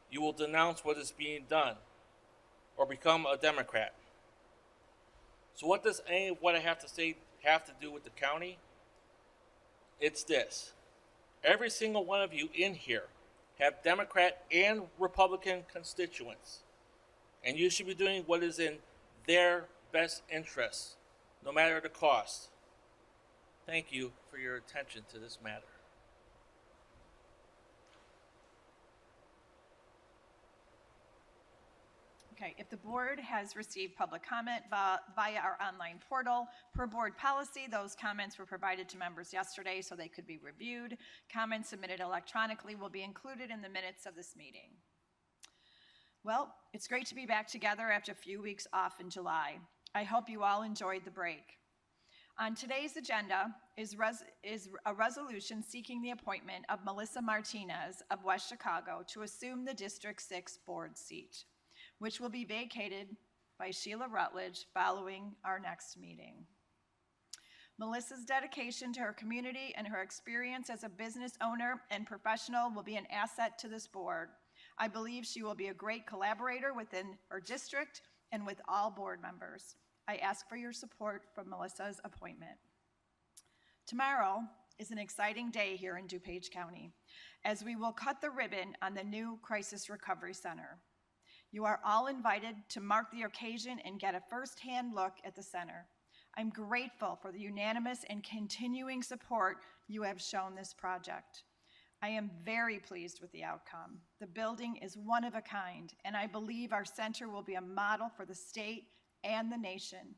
you will denounce what is being done or become a Democrat. So what does any of what I have to say have to do with the county? It's this. Every single one of you in here have Democrat and Republican constituents, and you should be doing what is in their best interests, no matter the cost. Thank you for your attention to this matter. Okay, if the board has received public comment via our online portal, per board policy, those comments were provided to members yesterday so they could be reviewed. Comments submitted electronically will be included in the minutes of this meeting. Well, it's great to be back together after a few weeks off in July. I hope you all enjoyed the break. On today's agenda is a resolution seeking the appointment of Melissa Martinez of West Chicago to assume the District 6 board seat, which will be vacated by Sheila Rutledge following our next meeting. Melissa's dedication to her community and her experience as a business owner and professional will be an asset to this board. I believe she will be a great collaborator within her district and with all board members. I ask for your support for Melissa's appointment. Tomorrow is an exciting day here in DuPage County, as we will cut the ribbon on the new Crisis Recovery Center. You are all invited to mark the occasion and get a first-hand look at the center. I'm grateful for the unanimous and continuing support you have shown this project. I am very pleased with the outcome. The building is one of a kind, and I believe our center will be a model for the state and the nation.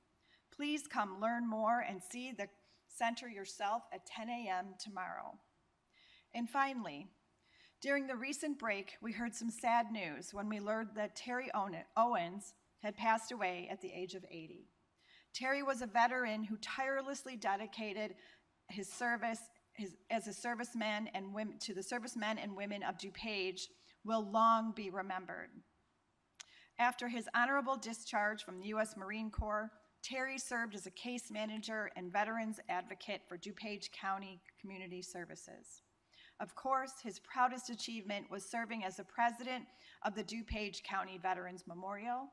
Please come learn more and see the center yourself at 10 a.m. tomorrow. And finally, during the recent break, we heard some sad news when we learned that Terry Owens had passed away at the age of 80. Terry was a veteran who tirelessly dedicated his service as a serviceman and women, to the servicemen and women of DuPage will long be remembered. After his honorable discharge from the U.S. Marine Corps, Terry served as a case manager and veterans advocate for DuPage County Community Services. Of course, his proudest achievement was serving as the president of the DuPage County Veterans Memorial.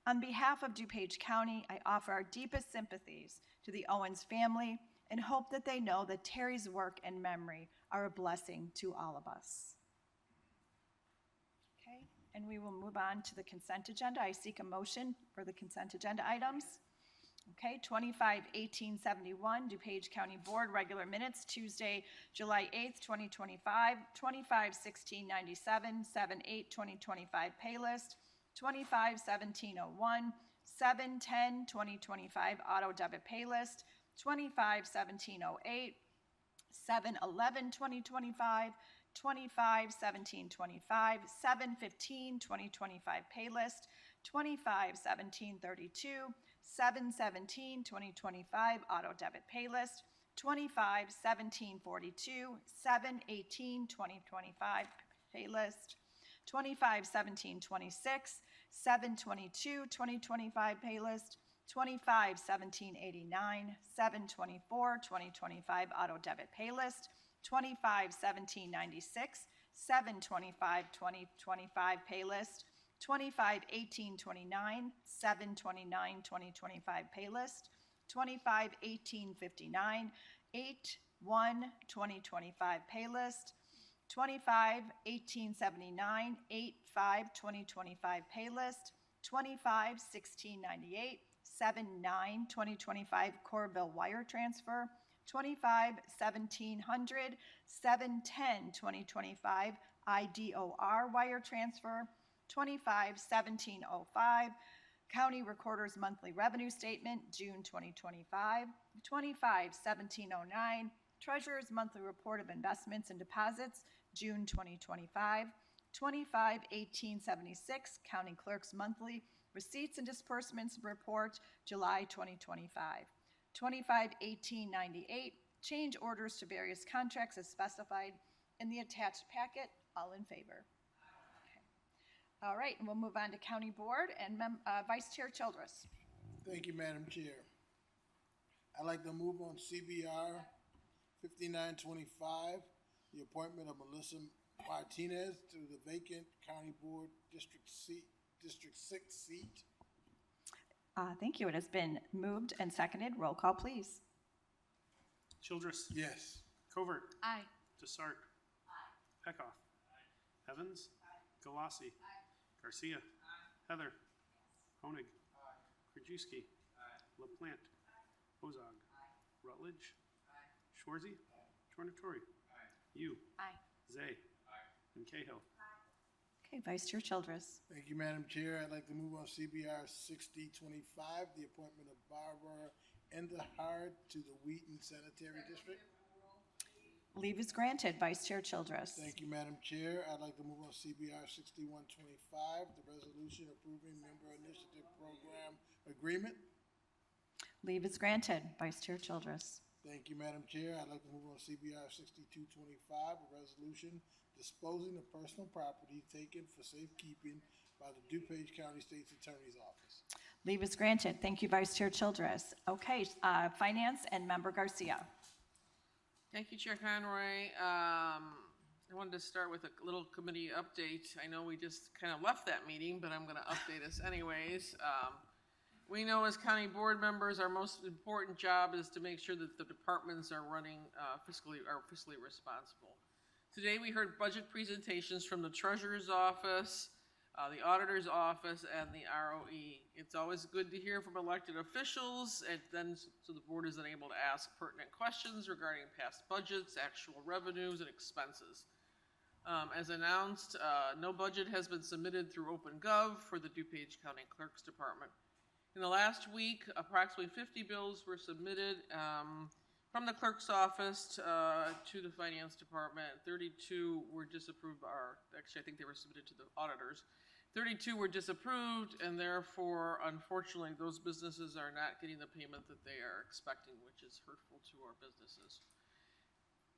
On behalf of DuPage County, I offer our deepest sympathies to the Owens family and hope that they know that Terry's work and memory are a blessing to all of us. Okay, and we will move on to the consent agenda. I seek a motion for the consent agenda items. Okay, 25-1871, DuPage County Board regular minutes, Tuesday, July 8th, 2025, 25-1697, 7-8-2025 pay list, 25-1701, 7-10-2025 auto debit pay list, 25-1708, 7-11-2025, 25-1725, 7-15-2025 pay list, 25-1732, 7-17-2025 auto debit pay list, 25-1742, 7-18-2025 pay list, 25-1726, 7-22-2025 pay list, 25-1789, 7-24-2025 auto debit pay list, 25-1796, 7-25-2025 pay list, 25-1829, 7-29-2025 pay list, 25-1859, 8-1-2025 pay list, 25-1879, 8-5-2025 pay list, 25-1698, 7-9-2025 core bill wire transfer, 25-1700, 7-10-2025 IDOR wire transfer, 25-1705 County Recorder's Monthly Revenue Statement, June 2025, 25-1709 Treasurer's Monthly Report of Investments and Deposits, June 2025, 25-1876 County Clerk's Monthly Receipts and Disbursements Report, July 2025, 25-1898 Change orders to various contracts as specified in the attached packet. All in favor? Okay. All right, and we'll move on to County Board and Vice Chair Childress. Thank you, Madam Chair. I'd like to move on CBR 5925, the appointment of Melissa Martinez to the vacant County Board District 6 seat. Thank you. It has been moved and seconded. Roll call, please. Childress. Yes. Covert. Aye. Desart. Peckoff. Evans. Galassi. Garcia. Heather. Honig. Krajewski. LaPlante. Ozog. Rutledge. Schwarzy. Tornatori. You. Aye. Zay. And Cahill. Okay, Vice Chair Childress. Thank you, Madam Chair. I'd like to move on CBR 6025, the appointment of Barbara Endahard to the Wheaton Sanitary District. Leave is granted. Vice Chair Childress. Thank you, Madam Chair. I'd like to move on CBR 6125, the resolution approving member initiative program agreement. Leave is granted. Vice Chair Childress. Thank you, Madam Chair. I'd like to move on CBR 6225, a resolution disposing of personal property taken for safekeeping by the DuPage County State's Attorney's Office. Leave is granted. Thank you, Vice Chair Childress. Okay, Finance and Member Garcia. Thank you, Chair Conroy. I wanted to start with a little committee update. I know we just kind of left that meeting, but I'm going to update us anyways. We know as county board members, our most important job is to make sure that the departments are running fiscally responsible. Today we heard budget presentations from the Treasurer's Office, the auditor's office, and the ROE. It's always good to hear from elected officials, and then so the board is then able to ask pertinent questions regarding past budgets, actual revenues, and expenses. As announced, no budget has been submitted through OpenGov for the DuPage County Clerk's Department. In the last week, approximately 50 bills were submitted from the clerk's office to the finance department. 32 were disapproved, or actually I think they were submitted to the auditors. 32 were disapproved, and therefore, unfortunately, those businesses are not getting the payment that they are expecting, which is hurtful to our businesses.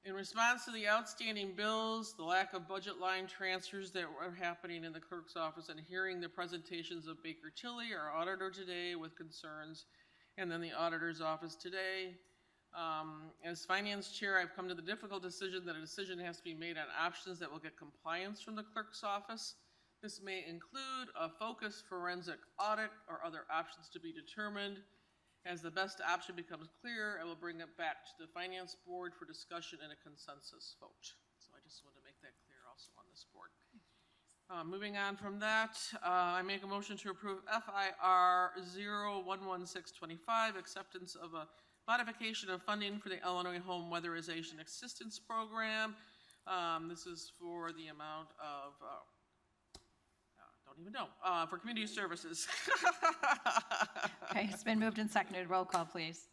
In response to the outstanding bills, the lack of budget line transfers that were happening in the clerk's office, and hearing the presentations of Baker Tilly, our auditor today, with concerns, and then the auditor's office today. As finance chair, I've come to the difficult decision that a decision has to be made on options that will get compliance from the clerk's office. This may include a focused forensic audit or other options to be determined. As the best option becomes clear, I will bring it back to the finance board for discussion and a consensus vote. So I just want to make that clear also on this board. Moving on from that, I make a motion to approve FIR 011625, acceptance of a modification of funding for the Illinois Home Weatherization Assistance Program. This is for the amount of, don't even know, for community services. Okay, it's been moved and seconded. Roll call, please.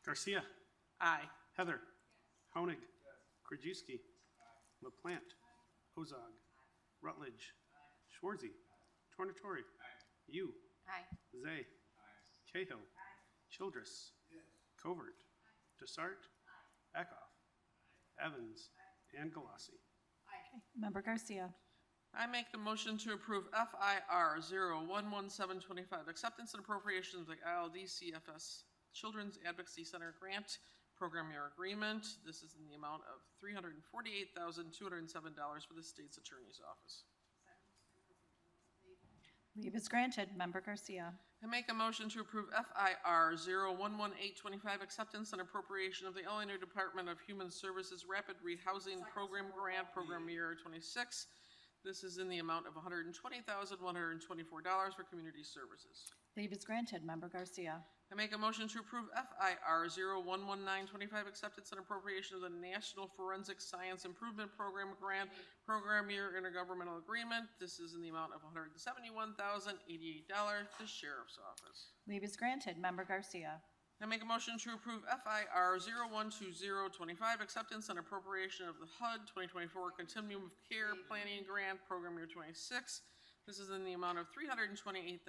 Garcia. Aye. Heather. Honig. Krajewski. LaPlante. Ozog. Rutledge. Schwarzy. Tornatori. You. Aye. Zay. Cahill. Childress. Covert. Desart. Eckhoff. Evans. And Galassi. Okay. Member Garcia. I make the motion to approve FIR 011725, acceptance and appropriation of the ILD-CFS Children's Advocacy Center Grant Program Year Agreement. This is in the amount of $348,207 for the state's attorney's office. Leave is granted. Member Garcia. I make a motion to approve FIR 011825, acceptance and appropriation of the Illinois Department of Human Services Rapid Rehousing Program Grant Program Year 26. This is in the amount of $120,124 for community services. Leave is granted. Member Garcia. I make a motion to approve FIR 011925, acceptance and appropriation of the National Forensic Science Improvement Program Grant Program Year Intergovernmental Agreement. This is in the amount of $171,088 to the Sheriff's Office. Leave is granted. Member Garcia. I make a motion to approve FIR 012025, acceptance and appropriation of the HUD 2024 Continuum of Care Planning Grant Program Year 26. This is in the amount of $328,070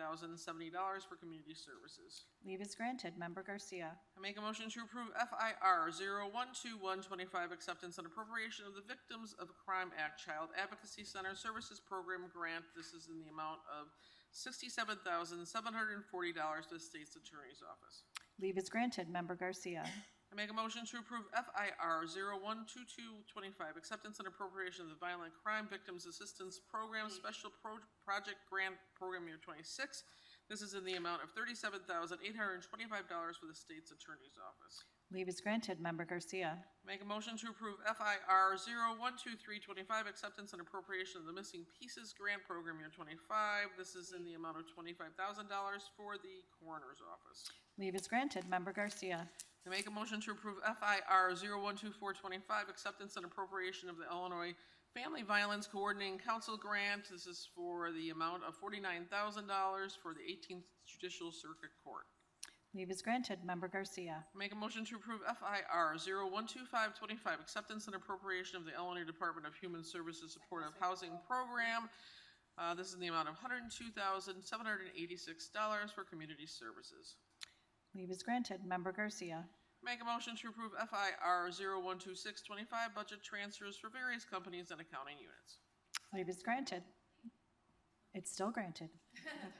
for community services. Leave is granted. Member Garcia. I make a motion to approve FIR 012125, acceptance and appropriation of the Victims of Crime Act Child Advocacy Center Services Program Grant. This is in the amount of $67,740 to the state's attorney's office. Leave is granted. Member Garcia. I make a motion to approve FIR 012225, acceptance and appropriation of the Violent Crime Victims Assistance Program Special Project Grant Program Year 26. This is in the amount of $37,825 for the state's attorney's office. Leave is granted. Member Garcia. Make a motion to approve FIR 012325, acceptance and appropriation of the Missing Pieces Grant Program Year 25. This is in the amount of $25,000 for the coroner's office. Leave is granted. Member Garcia. I make a motion to approve FIR 012425, acceptance and appropriation of the Illinois Family Violence Coordinating Council Grant. This is for the amount of $49,000 for the 18th Judicial Circuit Court. Leave is granted. Member Garcia. Make a motion to approve FIR 012525, acceptance and appropriation of the Illinois Department of Human Services Supportive Housing Program. This is in the amount of $102,786 for community services. Leave is granted. Member Garcia. Make a motion to approve FIR 012625, budget transfers for various companies and accounting units. Leave is granted. It's still granted.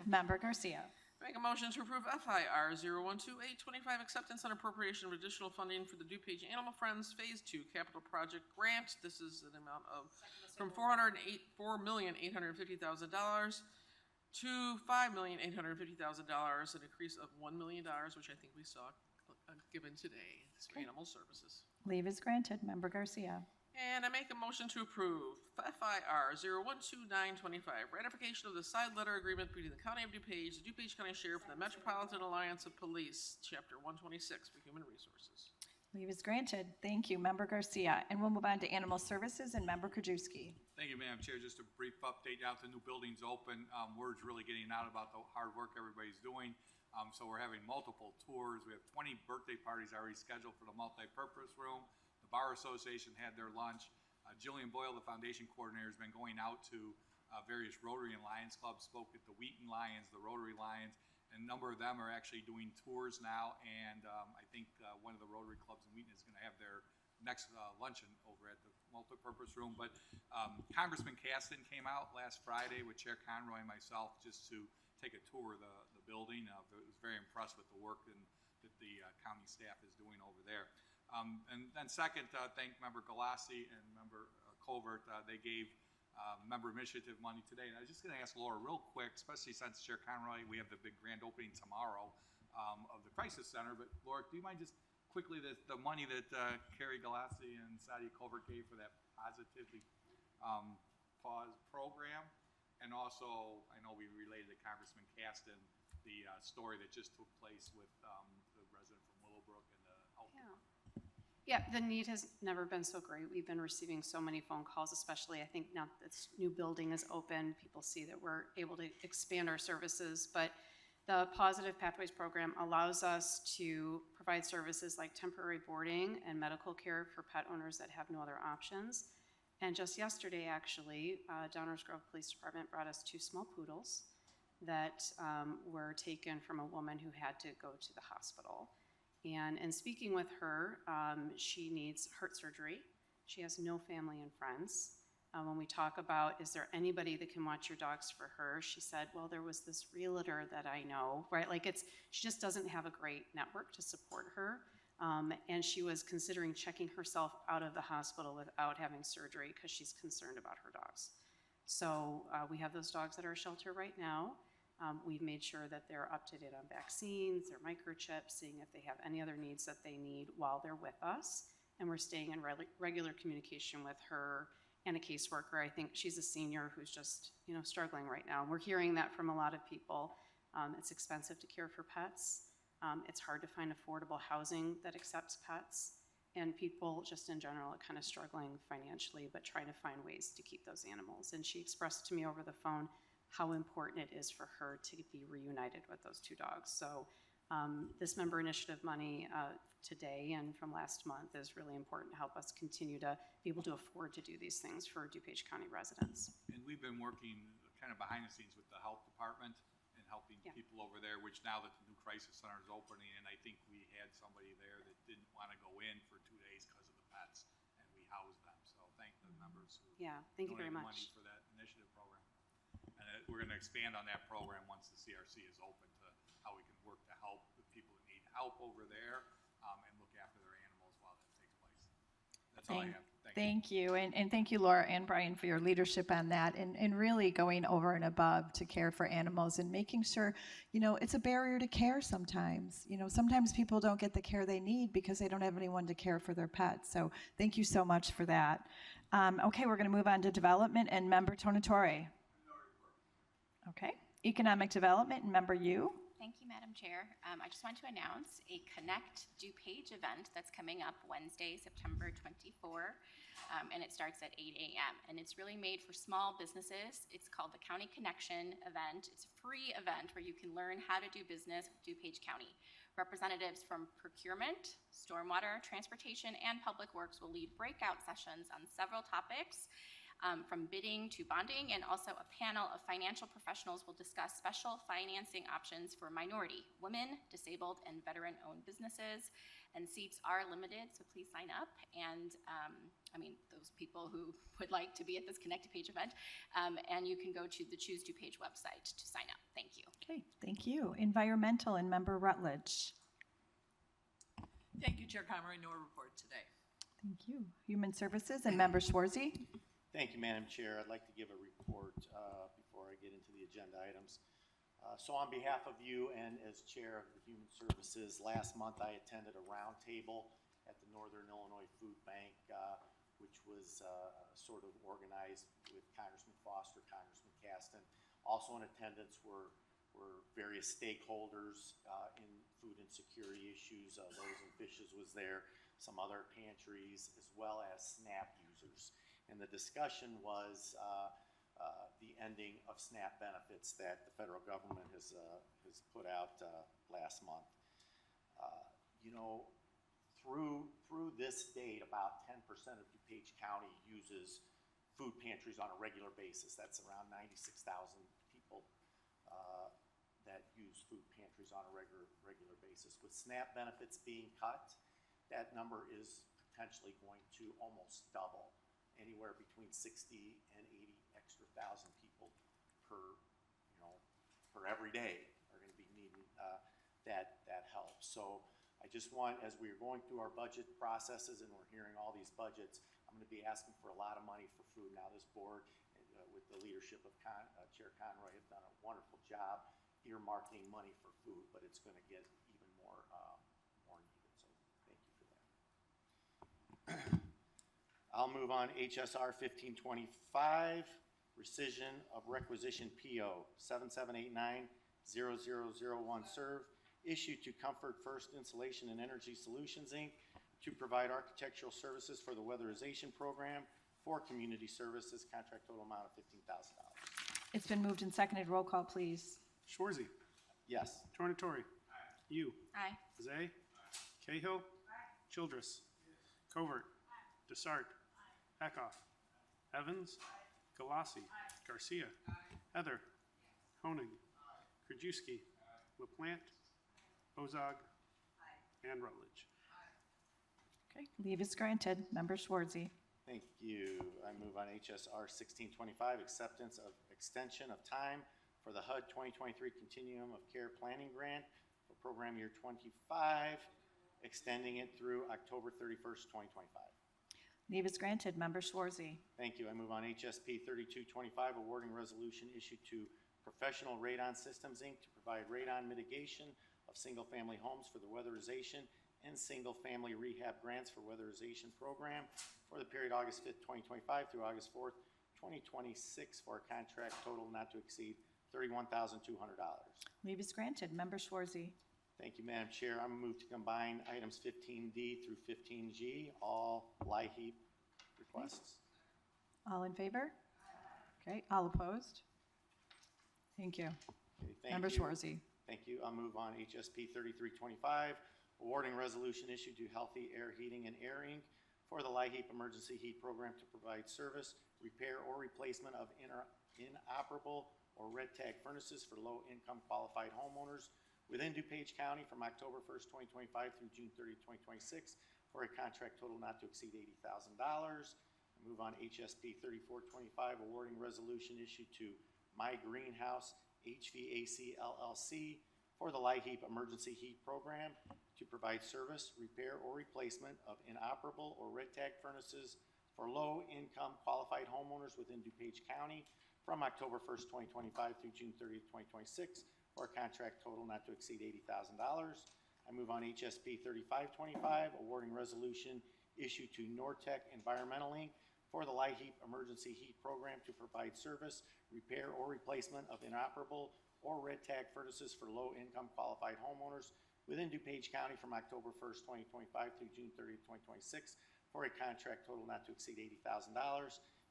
Member Garcia. Make a motion to approve FIR 012825, acceptance and appropriation of additional funding for the DuPage Animal Friends Phase 2 Capital Project Grant. This is an amount of from $4,850,000 to $5,850,000, an increase of $1 million, which I think we saw given today for animal services. Leave is granted. Member Garcia. And I make a motion to approve FIR 012925, ratification of the side letter agreement between the County of DuPage, the DuPage County Sheriff, and the Metropolitan Alliance of Police, Chapter 126 for Human Resources. Leave is granted. Thank you, Member Garcia. And we'll move on to Animal Services and Member Krajewski. Thank you, Madam Chair. Just a brief update now that the new building's open. Word's really getting out about the hard work everybody's doing. So we're having multiple tours. We have 20 birthday parties already scheduled for the multi-purpose room. The Bar Association had their lunch. Jillian Boyle, the foundation coordinator, has been going out to various Rotary and Lions clubs, spoke at the Wheaton Lions, the Rotary Lions, and a number of them are actually doing tours now. And I think one of the Rotary clubs in Wheaton is going to have their next luncheon over at the multipurpose room. But Congressman Caston came out last Friday with Chair Conroy and myself just to take a tour of the building. I was very impressed with the work that the county staff is doing over there. And then second, thank Member Galassi and Member Covert. They gave member initiative money today. And I was just going to ask Laura real quick, especially since Chair Conroy, we have the big grand opening tomorrow of the Crisis Center. But Laura, do you mind just quickly the money that Carrie Galassi and Sadia Covert gave for that Positively Pause program? And also, I know we related to Congressman Caston the story that just took place with the resident from Willowbrook and the health department. Yeah, the need has never been so great. We've been receiving so many phone calls, especially I think now that this new building is open, people see that we're able to expand our services. But the Positive Pathways program allows us to provide services like temporary boarding and medical care for pet owners that have no other options. And just yesterday, actually, Downers Grove Police Department brought us 2 small poodles that were taken from a woman who had to go to the hospital. And in speaking with her, she needs heart surgery. She has no family and friends. When we talk about, is there anybody that can watch your dogs for her? She said, well, there was this realtor that I know, right? Like she just doesn't have a great network to support her. And she was considering checking herself out of the hospital without having surgery because she's concerned about her dogs. So we have those dogs at our shelter right now. We've made sure that they're up to date on vaccines, their microchips, seeing if they have any other needs that they need while they're with us. And we're staying in regular communication with her and a caseworker. I think she's a senior who's just, struggling right now. And we're hearing that from a lot of people. It's expensive to care for pets. It's hard to find affordable housing that accepts pets. And people just in general are kind of struggling financially, but trying to find ways to keep those animals. And she expressed to me over the phone how important it is for her to be reunited with those 2 dogs. So this member initiative money today and from last month is really important to help us continue to be able to afford to do these things for DuPage County residents. And we've been working kind of behind the scenes with the health department and helping people over there, which now that the new crisis center is opening, and I think we had somebody there that didn't want to go in for 2 days because of the pets, and we housed them. So thank the members who thank you very donated much money for that initiative program. And we're going to expand on that program once the CRC is open to how we can work to help the people who need help over there and look after their animals while that takes place. That's all I have. Thank you. And thank you, Laura and Brian, for your leadership on that and really going over and above to care for animals and making sure, it's a barrier to care sometimes. Sometimes people don't get the care they need because they don't have anyone to care for their pets. So thank you so much for that. Okay, we're going to move on to development and Member Tonatore. Okay, economic development and Member Yu. Thank you, Madam Chair. I just want to announce a Connect DuPage event that's coming up Wednesday, September 24, and it starts at 8 a.m. And it's really made for small businesses. It's called the County Connection event. It's a free event where you can learn how to do business with DuPage County. Representatives from procurement, stormwater, transportation, and public works will lead breakout sessions on several topics. From bidding to bonding, and also a panel of financial professionals will discuss special financing options for minority, women, disabled, and veteran-owned businesses. And seats are limited, so please sign up. And those people who would like to be at this Connect DuPage event, and you can go to the Choose DuPage website to sign up. Thank you. Okay, thank you. Environmental and Member Rutledge. Thank you, Chair Conroy. No report today. Thank you. Human Services and Member Schwarzy. Thank you, Madam Chair. I'd like to give a report before I get into the agenda items. So on behalf of you and as Chair of the Human Services, last month I attended a roundtable at the Northern Illinois Food Bank which was sort of organized with Congressman Foster, Congressman Caston. Also in attendance were various stakeholders in food insecurity issues. Loaves and Fishes was there, some other pantries, as well as SNAP users. And the discussion was the ending of SNAP benefits that the federal government has put out last month. You know, through this date, about 10% of DuPage County uses food pantries on a regular basis. That's around 96,000 people that use food pantries on a regular basis. With SNAP benefits being cut, that number is potentially going to almost double. Anywhere between 60 and 80 extra thousand people per every day are going to be needing that help. So I just want, as we're going through our budget processes and we're hearing all these budgets, I'm going to be asking for a lot of money for food. Now this board, with the leadership of Chair Conroy, have done a wonderful job earmarking money for food, but it's going to get even more needed. So thank you for that. I'll move on. HSR 1525, rescission of requisition PO 7789-0001 serve, issued to Comfort First Insulation and Energy Solutions, Inc., to provide architectural services for the weatherization program for community services, contract total amount of $15,000. It's been moved and seconded. Roll call, please. Schwarzy. Yes. Tornatori. You. Aye. Zay. Cahill. Childress. Covert. Desart. Eckhoff. Evans. Galassi. Garcia. Heather. Honig. Krajewski. LaPlante. Ozog. And Rutledge. Okay, leave is granted. Member Schwarzy. Thank you. I move on HSR 1625, acceptance of extension of time for the HUD 2023 Continuum of Care Planning Grant for program year 25, extending it through October 31st, 2025. Leave is granted. Member Schwarzy. Thank you. I move on HSP 3225, awarding resolution issued to Professional Radon Systems, Inc. to provide radon mitigation of single-family homes for the weatherization and single-family rehab grants for weatherization program for the period August 5th, 2025 through August 4th, 2026 for a contract total not to exceed $31,200. Leave is granted. Member Schwarzy. Thank you, Madam Chair. I'm moved to combine items 15D through 15G, all LIHEAP requests. All in favor? Okay, all opposed? Thank you. Okay, thank Member you. Schwarzy. Thank you. I'll move on HSP 3325, awarding resolution issued to Healthy Air Heating and Air Inc. for the LIHEAP Emergency Heat Program to provide service, repair, or replacement of inoperable or red tag furnaces for low-income qualified homeowners within DuPage County from October 1st, 2025 through June 30th, 2026 for a contract total not to exceed $80,000. I move on HSP 3425, awarding resolution issued to My Greenhouse HVAC LLC for the LIHEAP Emergency Heat Program to provide service, repair, or replacement of inoperable or red tag furnaces for low-income qualified homeowners within DuPage County from October 1st, 2025 through June 30th, 2026 for a contract total not to exceed $80,000. I move on HSP 3525, awarding resolution issued to Nortec Environmental Inc. for the LIHEAP Emergency Heat Program to provide service, repair, or replacement of inoperable or red tag furnaces for low-income qualified homeowners within DuPage County from October 1st, 2025 through June 30th, 2026 for a contract total not to exceed $80,000.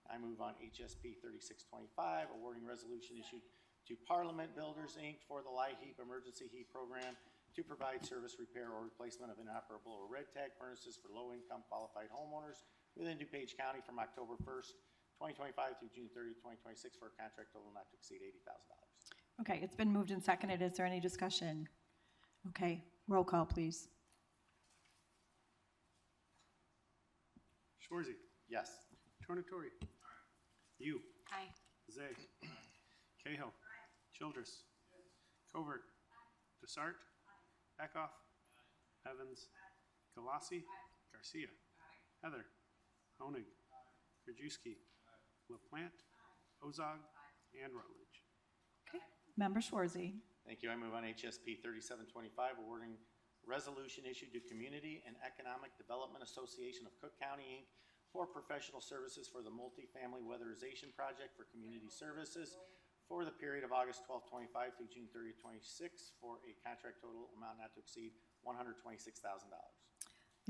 I move on HSP 3625, awarding resolution issued to Parliament Builders, Inc. for the LIHEAP Emergency Heat Program to provide service, repair, or replacement of inoperable or red tag furnaces for low-income qualified homeowners within DuPage County from October 1st, 2025 through June 30th, 2026 for a contract total not to exceed $80,000. Okay, it's been moved and seconded. Is there any discussion? Okay, roll call, please. Schwarzy. Yes. Tornatori. You. Aye. Zay. Cahill. Childress. Covert. Desart. Eckhoff. Evans. Galassi. Garcia. Heather. Honig. Krajewski. LaPlante. Ozog. And Rutledge. Okay, Member Schwarzy. Thank you. I move on HSP 3725, awarding resolution issued to Community and Economic Development Association of Cook County, Inc. for professional services for the multifamily weatherization project for community services for the period of August 12th, 25 through June 30th, 26 for a contract total amount not to exceed $126,000.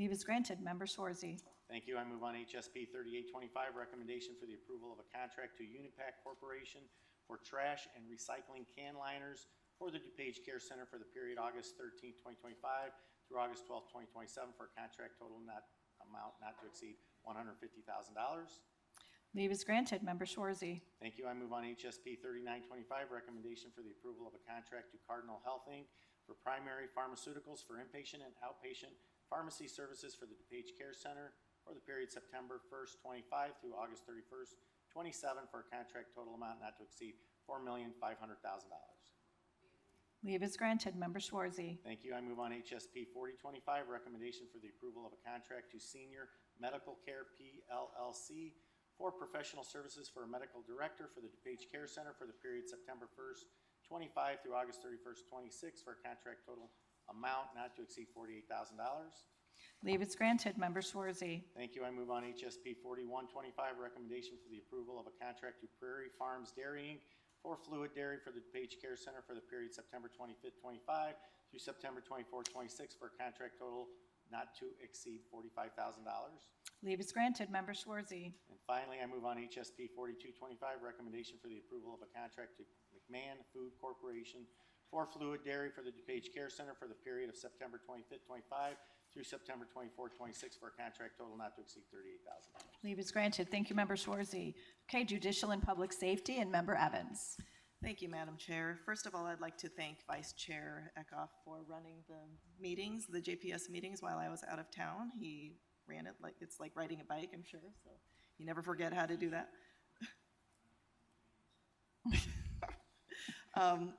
Leave is granted. Member Swarzy. Thank you. I move on HSP 3825, recommendation for the approval of a contract to Unipack Corporation for trash and recycling can liners for the DuPage Care Center for the period August 13th, 2025 through August 12th, 2027 for a contract total not to exceed $150,000. Leave is granted. Member Swarzy. Thank you. I move on HSP 3925, recommendation for the approval of a contract to Cardinal Health, Inc. for primary pharmaceuticals for inpatient and outpatient pharmacy services for the DuPage Care Center for the period September 1st, 25 through August 31st, 27 for a contract total amount not to exceed $4,500,000. Leave is granted. Member Swarzy. Thank you. I move on HSP 4025, recommendation for the approval of a contract to Senior Medical Care PLLC for professional services for a medical director for the DuPage Care Center for the period September 1st, 25 through August 31st, 26 for a contract total amount not to exceed $48,000. Leave is granted. Member Swarzy. Thank you. I move on HSP 4125, recommendation for the approval of a contract to Prairie Farms Dairy, Inc. for fluid dairy for the DuPage Care Center for the period September 25th, 25 through September 24th, 26 for a contract total not to exceed $45,000. Leave is granted. Member Swarzy. And finally, I move on HSP 4225, recommendation for the approval of a contract to McMahon Food Corporation for fluid dairy for the DuPage Care Center for the period of September 25th, 25 through September 24th, 26 for a contract total not to exceed $38,000. Leave is granted. Thank you, Member Swarzy. Okay, Judicial and Public Safety and Member Evans. Thank you, Madam Chair. First of all, I'd like to thank Vice Chair Eckhoff for running the meetings, the JPS meetings, while I was out of town. He ran it like it's like riding a bike, I'm sure, so you never forget how to do that.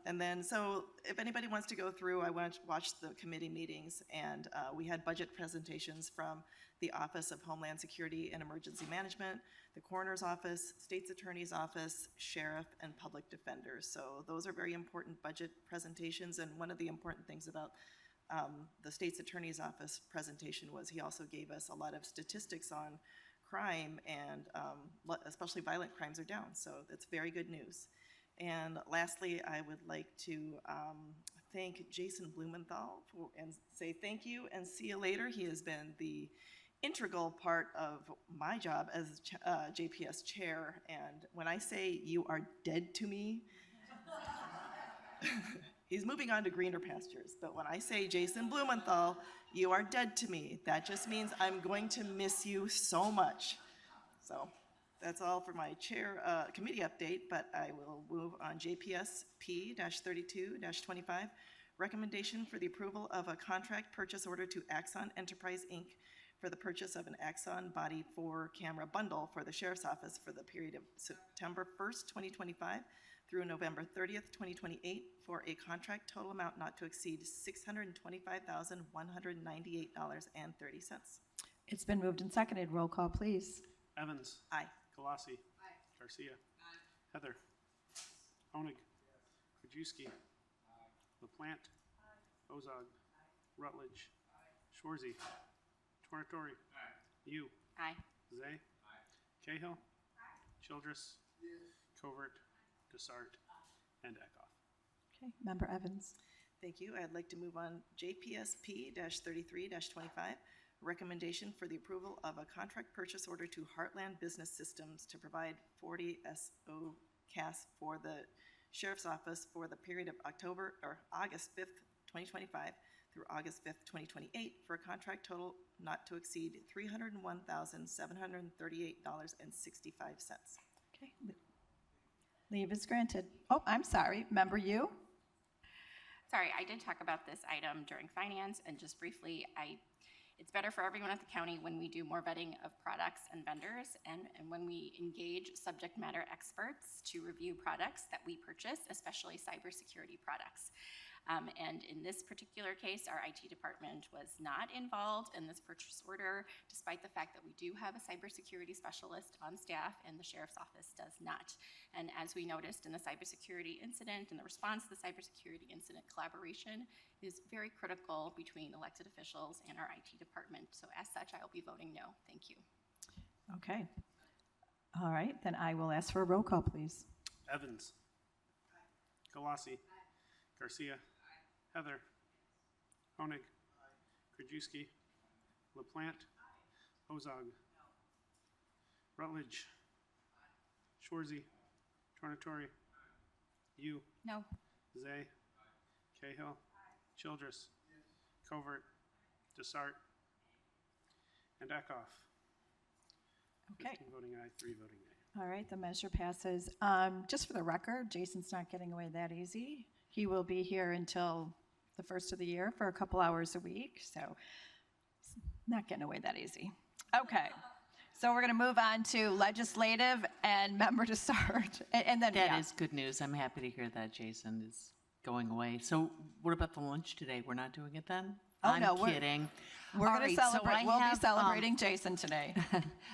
And then, so if anybody wants to go through, I watched the committee meetings, and we had budget presentations from the Office of Homeland Security and Emergency Management, the Coroner's Office, State's Attorney's Office, Sheriff, and Public Defenders. So those are very important budget presentations, and one of the important things about the State's Attorney's Office presentation was he also gave us a lot of statistics on crime, and especially violent crimes are down, so that's very good news. And lastly, I would like to thank Jason Blumenthal and say thank you and see you later. He has been the integral part of my job as JPS chair, and when I say you are dead to me, he's moving on to greener pastures, but when I say Jason Blumenthal, you are dead to me, that just means I'm going to miss you so much. So that's all for my chair committee update, but I will move on JPS P-32-25, recommendation for the approval of a contract purchase order to Axon Enterprise, Inc. for the purchase of an Axon Body 4 camera bundle for the Sheriff's Office for the period of September 1st, 2025 through November 30th, 2028 for a contract total amount not to exceed $625,198.30. It's been moved and seconded. Roll call, please. Evans. Aye. Colossi. Garcia. Heather. Honig. Krajewski. LaPlante. Ozog. Rutledge. Schwarzy. Tornatori. You. Aye. Zay. Cahill. Childress. Covert. Desart. And Eckhoff. Okay, Member Evans. Thank you. I'd like to move on JPS P-33-25, recommendation for the approval of a contract purchase order to Heartland Business Systems to provide 40 SOCAS for the Sheriff's Office for the period of August 5th, 2025 through August 5th, 2028 for a contract total not to exceed $301,738.65. Okay. Leave is granted. Oh, I'm sorry. Member you? Sorry, I did talk about this item during finance, and just briefly, it's better for everyone at the county when we do more vetting of products and vendors, and when we engage subject matter experts to review products that we purchase, especially cybersecurity products. And in this particular case, our IT department was not involved in this purchase order, despite the fact that we do have a cybersecurity specialist on staff, and the Sheriff's Office does not. And as we noticed in the cybersecurity incident, and the response to the cybersecurity incident, collaboration is very critical between elected officials and our IT department. So as such, I will be voting no. Thank you. Okay. All right, then I will ask for a roll call, please. Evans. Galasi. Garcia. Heather. Honig. Krajewski. LaPlante. Ozog. Rutledge. Shorzy. Tornatori. You. No. Zay. Cahill. Childress. Covert. Desart. And Eckhoff. Okay. 15 voting aye, 3 voting nay. All right, the measure passes. Just for the record, Jason's not getting away that easy. He will be here until the first of the year for a couple hours a week, so not getting away that easy. Okay, so we're going to move on to legislative and member to start, and then That is good news. I'm happy to hear that Jason is going away. So what about the lunch today? We're not doing it then? Oh, I'm no, kidding. We're All going to right, so celebrate. I We'll be have, celebrating Jason today.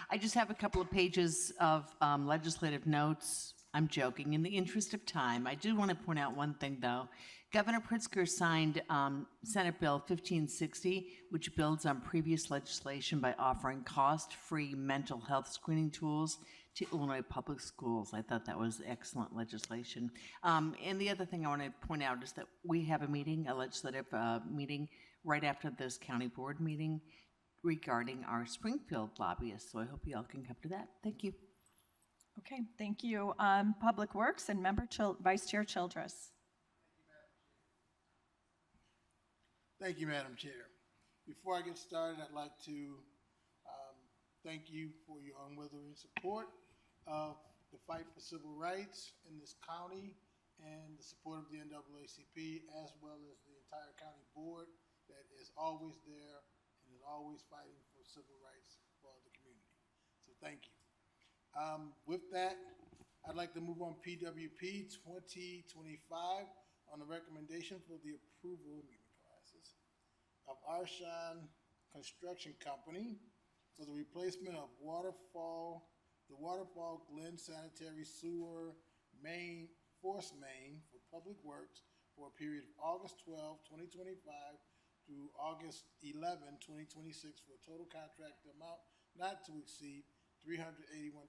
I just have a couple of pages of legislative notes. I'm joking. In the interest of time, I do want to point out one thing, though. Governor Pritzker signed Senate Bill 1560, which builds on previous legislation by offering cost-free mental health screening tools to Illinois public schools. I thought that was excellent legislation. And the other thing I want to point out is that we have a meeting, a legislative meeting, right after this county board meeting regarding our Springfield lobbyists. So I hope you all can come to that. Thank you. Okay, thank you. Public Works and Member Vice Chair Childress. Thank you, Madam Chair. Before I get started, I'd like to thank you for your unwavering support of the fight for civil rights in this county and the support of the NAACP, as well as the entire county board that is always there and is always fighting for civil rights for the community. So thank you. With that, I'd like to move on PWP 2025 on the recommendation for the approval of Arshan Construction Company for the replacement of the Waterfall Glen Sanitary Sewer Force Main for Public Works for a period of August 12, 2025 through August 11, 2026 for a total contract amount not to exceed $381,420.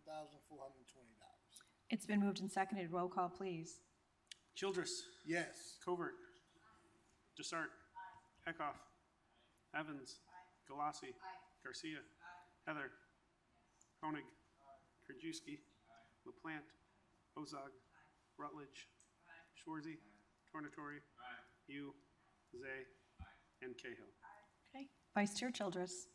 It's been moved and seconded. Roll call, please. Childress. Yes. Covert. Desart. Eckhoff. Evans. Galasi. Garcia. Heather. Honig. Krajewski. LaPlante. Ozog. Rutledge. Shorzy. Tornatori. You. Zay. And Cahill. Okay. Vice Chair Childress.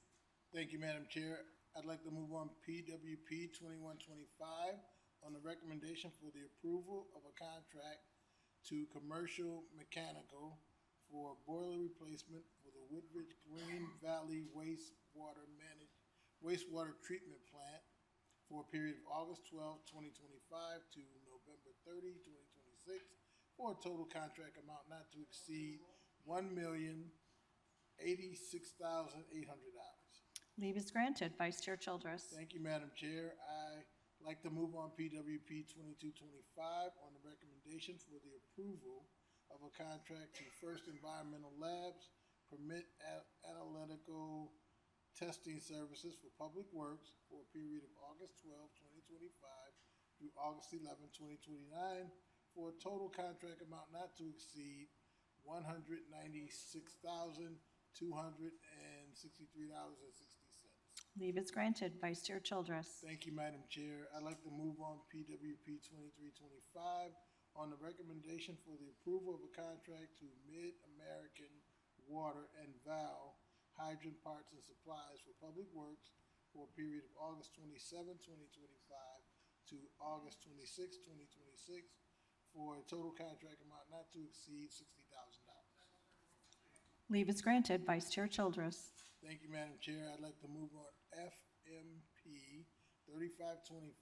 Thank you, Madam Chair. I'd like to move on PWP 2125 on the recommendation for the approval of a contract to Commercial Mechanical for boiler replacement for the Woodridge Green Valley wastewater treatment plant for a period of August 12, 2025 to November 30, 2026 for a total contract amount not to exceed $1,086,800. Leave is granted. Vice Chair Childress. Thank you, Madam Chair. I'd like to move on PWP 2225 on the recommendation for the approval of a contract to First Environmental Labs permit analytical testing services for Public Works for a period of August 12, 2025 through August 11, 2029 for a total contract amount not to exceed $196,263.60. Leave is granted. Vice Chair Childress. Thank you, Madam Chair. I'd like to move on PWP 2325 on the recommendation for the approval of a contract to Mid-American Water and Valve Hydrant Parts and Supplies for Public Works for a period of August 27, 2025 to August 26, 2026 for a total contract amount not to exceed $60,000. Leave is granted. Vice Chair Childress. Thank you, Madam Chair. I'd like to move on FMP 3525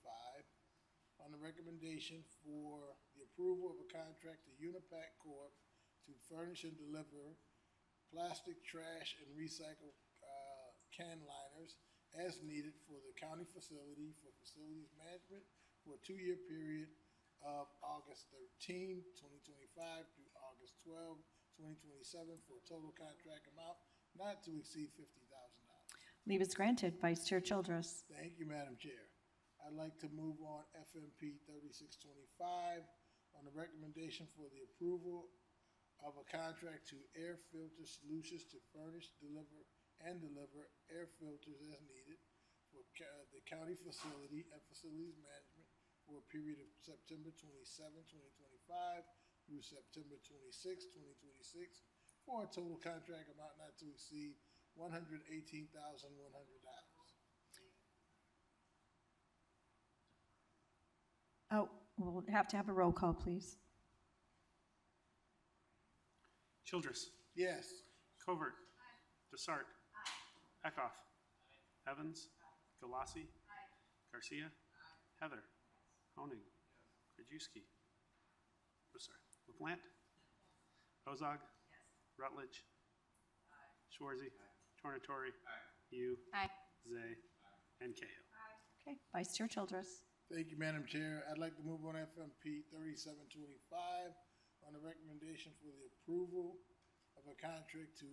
on the recommendation for the approval of a contract to Unipack Corp. to furnish and deliver plastic trash and recycle can liners as needed for the county facility for facilities management for a 2-year period of August 13, 2025 through August 12, 2027 for a total contract amount not to exceed $50,000. Leave is granted. Vice Chair Childress. Thank you, Madam Chair. I'd like to move on FMP 3625 on the recommendation for the approval of a contract to Air Filter Solutions to furnish, deliver air filters as needed for the county facility and facilities management for a period of September 27, 2025 through September 26, 2026 for a total contract amount not to exceed $118,100. Oh, we'll have to have a roll call, please. Childress. Yes. Covert. Desart. Eckhoff. Evans. Galassi. Garcia. Heather. Honig. Krajewski. LaPlante. Ozog. Rutledge. Schwarzy. Tornatori. You. Aye. Zay. And Cahill. Okay, Vice Chair Childress. Thank you, Madam Chair. I'd like to move on FMP 3725 on the recommendation for the approval of a contract to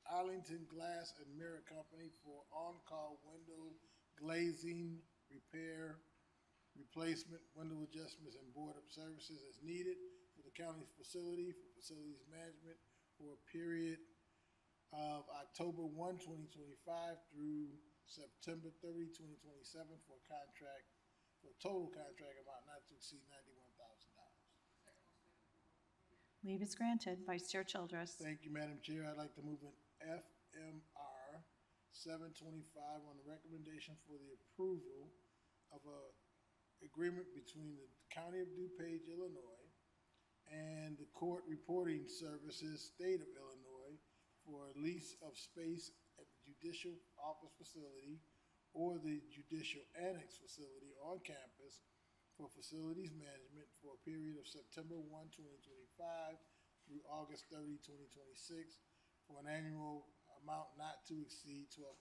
Arlington Glass and Mirror Company for on-call window glazing, repair, replacement, window adjustments, and board-up services as needed for the county's facility, for facilities management, for a period of October 1, 2025 through September 30, 2027 for a contract, for a total contract amount not to exceed $91,000. Leave is granted. Vice Chair Childress. Thank you, Madam Chair. I'd like to move an FMR 725 on the recommendation for the approval of a agreement between the County of DuPage, Illinois, and the Court Reporting Services, State of Illinois, for a lease of space at the Judicial Office Facility or the Judicial Annex Facility on campus for facilities management for a period of September 1, 2025 through August 30, 2026 for an annual amount not to exceed $12,000.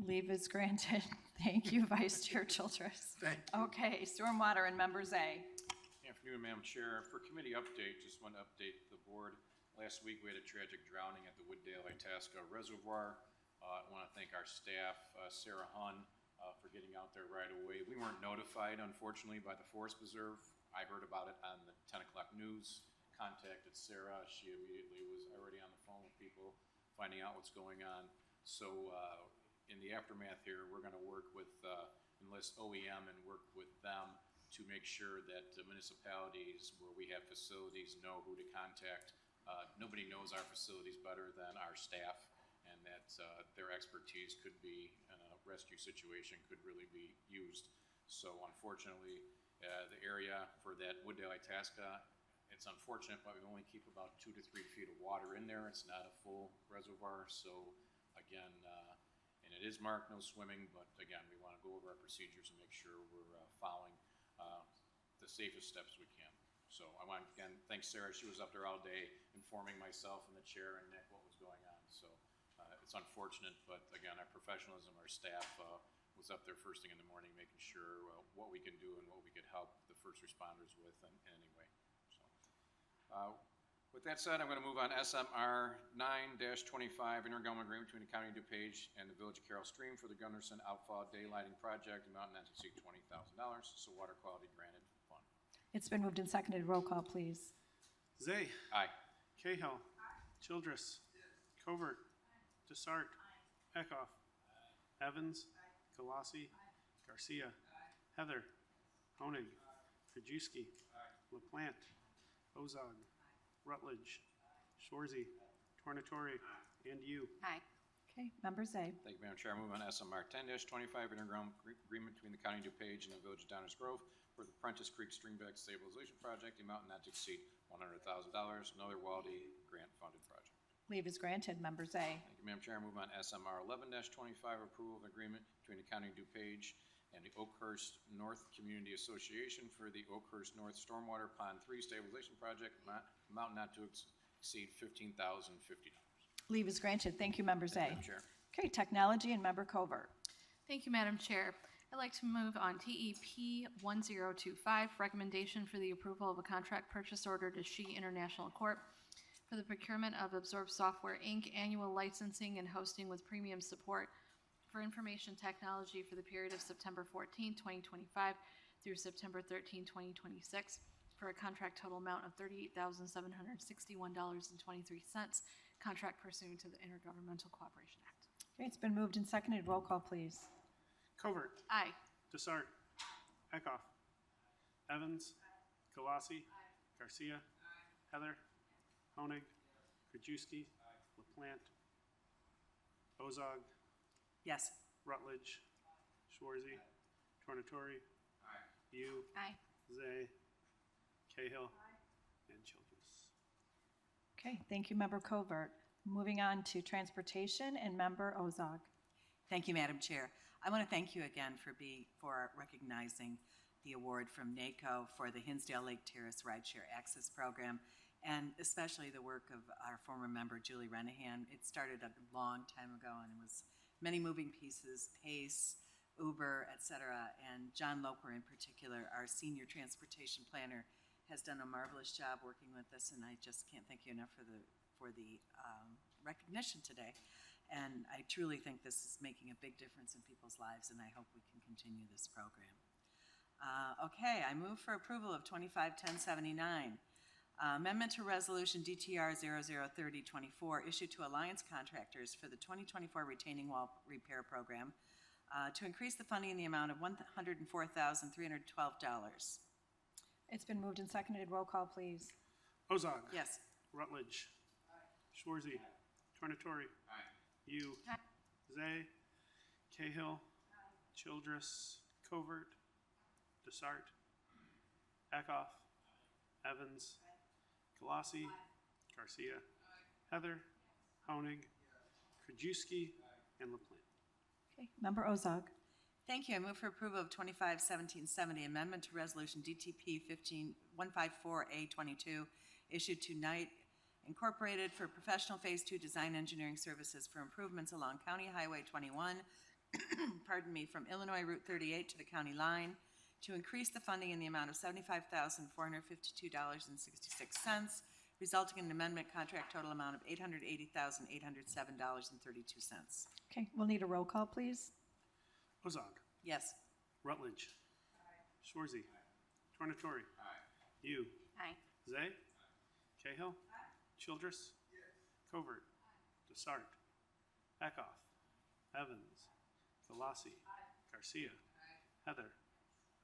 Leave is granted. Thank you, Vice Chair Childress. Thank you. Okay, Stormwater and Members A. Afternoon, Madam Chair. For committee update, just want to update the board. Last week, we had a tragic drowning at the Wooddale Itasca Reservoir. I want to thank our staff, Sarah Hunn, for getting out there right away. We weren't notified, unfortunately, by the Forest Preserve. I heard about it on the 10 o'clock news, contacted Sarah. She immediately was already on the phone with people, finding out what's going on. So in the aftermath here, we're going to work with, enlist OEM and work with them to make sure that the municipalities where we have facilities know who to contact. Nobody knows our facilities better than our staff, and that their expertise could be, in a rescue situation, could really be used. So unfortunately, the area for that Wooddale Itasca, it's unfortunate, but we only keep about 2 to 3 feet of water in there. It's not a full reservoir, so again, and it is marked no swimming, but again, we want to go over our procedures and make sure we're following the safest steps we can. So I want to again thank Sarah. She was up there all day informing myself and the chair and Nick what was going on. So it's unfortunate, but again, our professionalism, our staff was up there first thing in the morning, making sure what we can do and what we could help the first responders with in any way. So with that said, I'm going to move on SMR 9-25 intergovernmental agreement between the County of DuPage and the Village of Carroll Stream for the Gunderson Outfall Daylighting Project, amount not to exceed $20,000. So water quality granted fund. It's been moved and seconded. Roll call, please. Zay. Aye. Cahill. Childress. Covert. Desart. Eckhoff. Evans. Galassi. Garcia. Heather. Honig. Krajewski. LaPlante. Ozog. Rutledge. Schwarzy. Tornatori. And you. Aye. Okay, Members A. Thank you, Madam Chair. I move on SMR 10-25 intergovernmental agreement between the County of DuPage and the Village of Downers Grove for the Prentice Creek Streamback Stabilization Project, the amount not to exceed $100,000, another Waldy grant funded project. Leave is granted. Members A. Thank you, Madam Chair. I move on SMR 11-25 approval of agreement between the County of DuPage and the Oakhurst North Community Association for the Oakhurst North Stormwater Pond 3 Stabilization Project, amount not to exceed $15,050. Leave is granted. Thank you, Members A. Madam Chair. Okay, Technology and Member Covert. Thank you, Madam Chair. I'd like to move on TEP 1025, recommendation for the approval of a contract purchase order to She International Corp. for the procurement of Absorb Software, Inc. annual licensing and hosting with premium support for information technology for the period of September 14, 2025 through September 13, 2026, for a contract total amount of $38,761.23, contract pursuant to the Intergovernmental Cooperation Act. Okay, it's been moved and seconded. Roll call, please. Covert. Aye. Desart. Eckhoff. Evans. Galasi. Garcia. Heather. Honig. Krajewski. LaPlante. Ozog. Yes. Rutledge. Schwarzy. Tornatori. You. Aye. Zay. Cahill. And Childress. Okay, thank you, Member Covert. Moving on to Transportation and Member Ozog. Thank you, Madam Chair. I want to thank you again for recognizing the award from NACO for the Hinsdale Lake Terrace Rideshare Access Program, and especially the work of our former member, Julie Renahan. It started a long time ago, and it was many moving pieces, PACE, Uber, et cetera, and John Loper in particular, our senior transportation planner, has done a marvelous job working with us, and I just can't thank you enough for the recognition today. And I truly think this is making a big difference in people's lives, and I hope we can continue this program. Okay, I move for approval of 251079. Amendment to Resolution DTR 003024 issued to Alliance Contractors for the 2024 retaining wall repair program to increase the funding in the amount of $104,312. It's been moved and seconded. Roll call, please. Ozog. Yes. Rutledge. Schwarzy. Tornatori. You. Zay. Cahill. Childress. Covert. Desart. Eckhoff. Evans. Galasi. Garcia. Heather. Honig. Krajewski. And LaPlante. Okay, Member Ozog. Thank you. I move for approval of 251770, amendment to Resolution DTP 154A22, issued to Knight Incorporated for professional Phase 2 design engineering services for improvements along County Highway 21, pardon me, from Illinois Route 38 to the county line, to increase the funding in the amount of $75,452.66, resulting in an amendment contract total amount of $880,807.32. Okay, we'll need a roll call, please. Ozog. Yes. Rutledge. Schwarzy. Tornatori. You. Aye. Zay. Cahill. Childress. Covert. Desart. Eckhoff. Evans. Galasi. Garcia. Heather.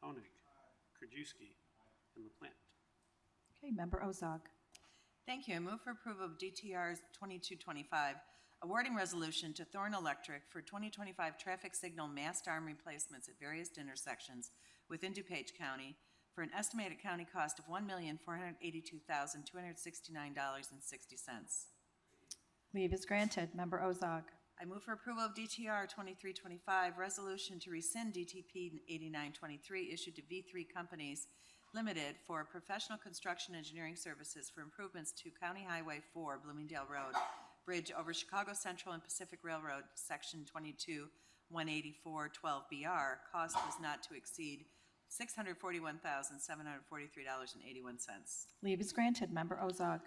Honig. Krajewski. And LaPlante. Okay, Member Ozog. Thank you. I move for approval of DTR 2225, awarding resolution to Thorn Electric for 2025 traffic signal mast arm replacements at various intersections within DuPage County for an estimated county cost of $1,482,269.60. Leave is granted. Member Ozog. I move for approval of DTR 2325, resolution to rescind DTP 8923 issued to V3 Companies Limited for professional construction engineering services for improvements to County Highway 4, Bloomingdale Road, bridge over Chicago Central and Pacific Railroad, Section 22-184-12BR. Cost was not to exceed $641,743.81. Leave is granted. Member Ozog.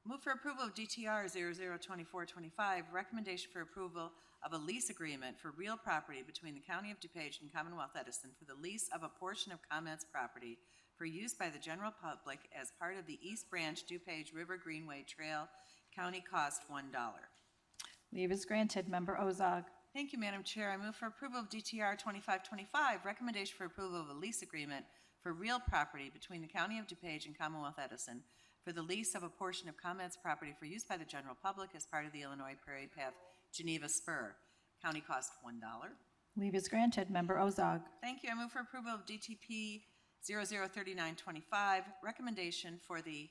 Move for approval of DTR 002425, recommendation for approval of a lease agreement for real property between the County of DuPage and Commonwealth Edison for the lease of a portion of ComEd's property for use by the general public as part of the East Branch DuPage River Greenway Trail. County cost $1. Leave is granted. Member Ozog. Thank you, Madam Chair. I move for approval of DTR 2525, recommendation for approval of a lease agreement for real property between the County of DuPage and Commonwealth Edison for the lease of a portion of ComEd's property for use by the general public as part of the Illinois Prairie Path Geneva Spur. County cost $1. Leave is granted. Member Ozog. Thank you. I move for approval of DTP 003925, recommendation for the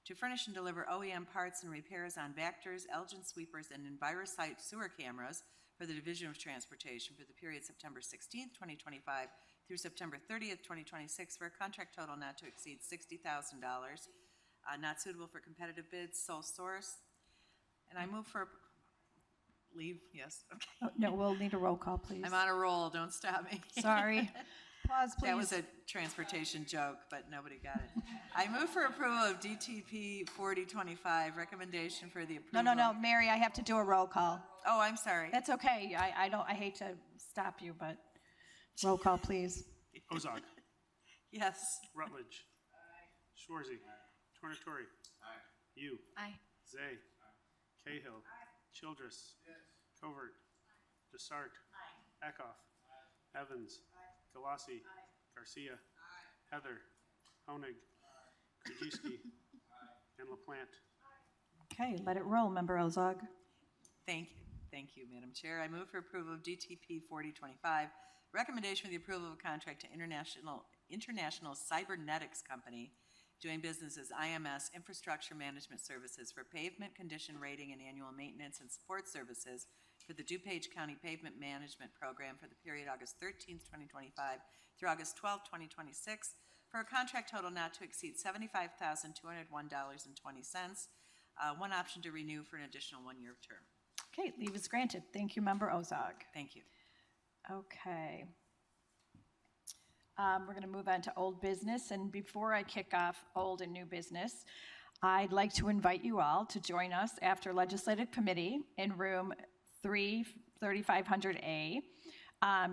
to furnish and deliver OEM parts and repairs on Vectors, Elgin sweepers, and EnviroSite sewer cameras for the Division of Transportation for the period September 16th, 2025 through September 30th, 2026 for a contract total not to exceed $60,000, not suitable for competitive bids, sole source. And I move for leave, yes, okay. Oh, no, we'll need a roll call, please. I'm on a roll, don't stop me. Sorry. Applause, please. That was a transportation joke, but nobody got it. I move for approval of DTP 4025, recommendation for the approval. No, Mary, I have to do a roll call. Oh, I'm sorry. That's okay. I hate to stop you, but roll call, please. Ozog. Yes. Rutledge. Schwarzy. Tornatore. You. Aye. Zay. Cahill. Childress. Covert. Desart. Eckhoff. Evans. Galassi. Garcia. Heather. Honig. Krajewski. And LaPlante. Okay, let it roll, Member Ozog. Thank you, Madam Chair. I move for approval of DTP 4025, recommendation for the approval of a contract to International Cybernetics Company doing business as IMS Infrastructure Management Services for pavement condition rating and annual maintenance and support services for the DuPage County Pavement Management Program for the period August 13th, 2025 through August 12th, 2026 for a contract total not to exceed $75,201.20. One option to renew for an additional one-year term. Okay, leave is granted. Thank you, Member Ozog. Thank you. Okay. We're going to move on to old business, and before I kick off old and new business, I'd like to invite you all to join us after Legislative Committee in room 3500A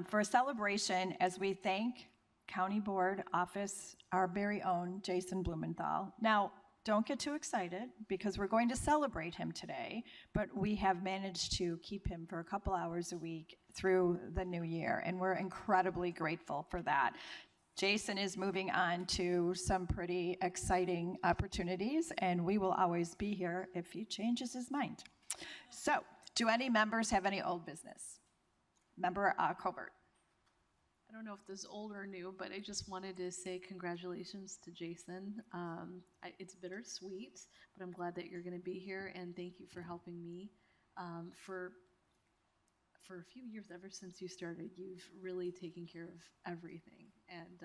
for a celebration as we thank County Board Office, our very own Jason Blumenthal. Now, don't get too excited because we're going to celebrate him today, but we have managed to keep him for a couple hours a week through the new year, and we're incredibly grateful for that. Jason is moving on to some pretty exciting opportunities, and we will always be here if he changes his mind. So, do any members have any old business? Member Covert. I don't know if this is old or new, but I just wanted to say congratulations to Jason. It's bittersweet, but I'm glad that you're going to be here, and thank you for helping me. For a few years, ever since you started, you've really taken care of everything, and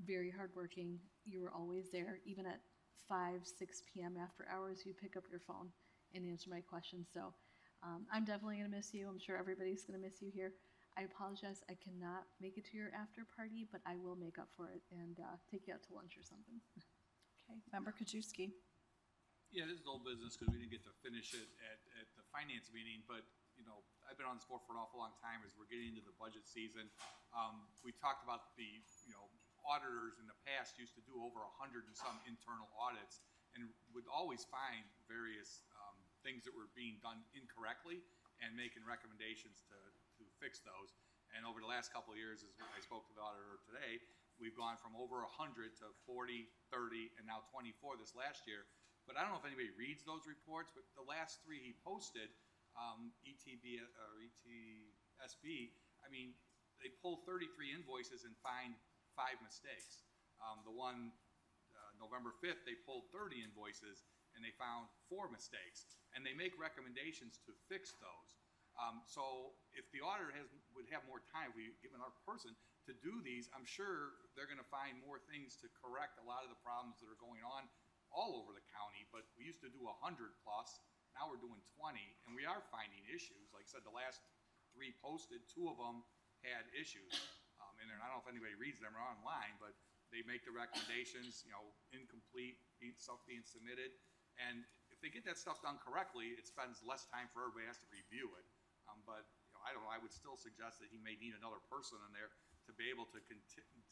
very hardworking. You were always there, even at 5, 6 p.m. after hours, you'd pick up your phone and answer my questions. So I'm definitely going to miss you. I'm sure everybody's going to miss you here. I apologize, I cannot make it to your after party, but I will make up for it and take you out to lunch or something. Okay, Member Krajewski. Yeah, this is old business because we didn't get to finish it at the finance meeting, but, you know, I've been on this board for an awful long time as we're getting into the budget season. We talked about the, you know, auditors in the past used to do over 100 and some internal audits and would always find various things that were being done incorrectly and making recommendations to fix those. And over the last couple of years, as I spoke to the auditor today, we've gone from over 100 to 40, 30, and now 24 this last year. But I don't know if anybody reads those reports, but the last 3 he posted, ETB or ETSB, I mean, they pull 33 invoices and find 5 mistakes. The one, November 5th, they pulled 30 invoices and they found 4 mistakes. And they make recommendations to fix those. So if the auditor would have more time, we give another person to do these, I'm sure they're going to find more things to correct a lot of the problems that are going on all over the county. But we used to do 100 plus, now we're doing 20, and we are finding issues. Like I said, the last 3 posted, 2 of them had issues in there. And I don't know if anybody reads them or online, but they make the recommendations, you know, incomplete, stuff being submitted. And if they get that stuff done correctly, it spends less time for everybody has to review it. But you know, I don't know, I would still suggest that he may need another person in there to be able to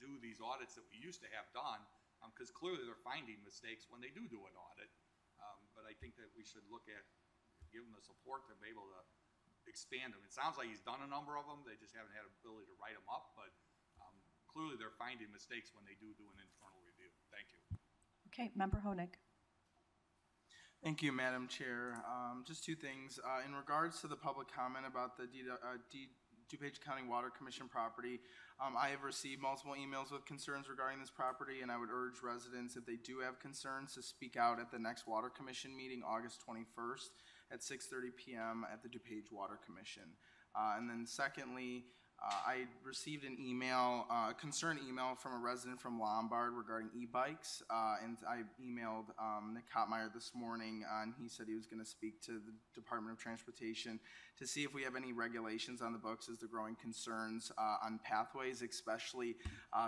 do these audits that we used to have done, because clearly they're finding mistakes when they do an audit. But I think that we should look at, give them the support to be able to expand them. It sounds like he's done a number of them, they just haven't had an ability to write them up, but clearly they're finding mistakes when they do an internal review. Thank you. Okay, Member Honig. Thank you, Madam Chair. Just 2 things. In regards to the public comment about the DuPage County Water Commission property, I have received multiple emails with concerns regarding this property, and I would urge residents, if they do have concerns, to speak out at the next Water Commission meeting, August 21st at 6:30 p.m. at the DuPage Water Commission. And then secondly, I received an email, a concerned email from a resident from Lombard regarding e-bikes, and I emailed Nick Hotmeyer this morning, and he said he was going to speak to the Department of Transportation to see if we have any regulations on the books as the growing concerns on pathways, especially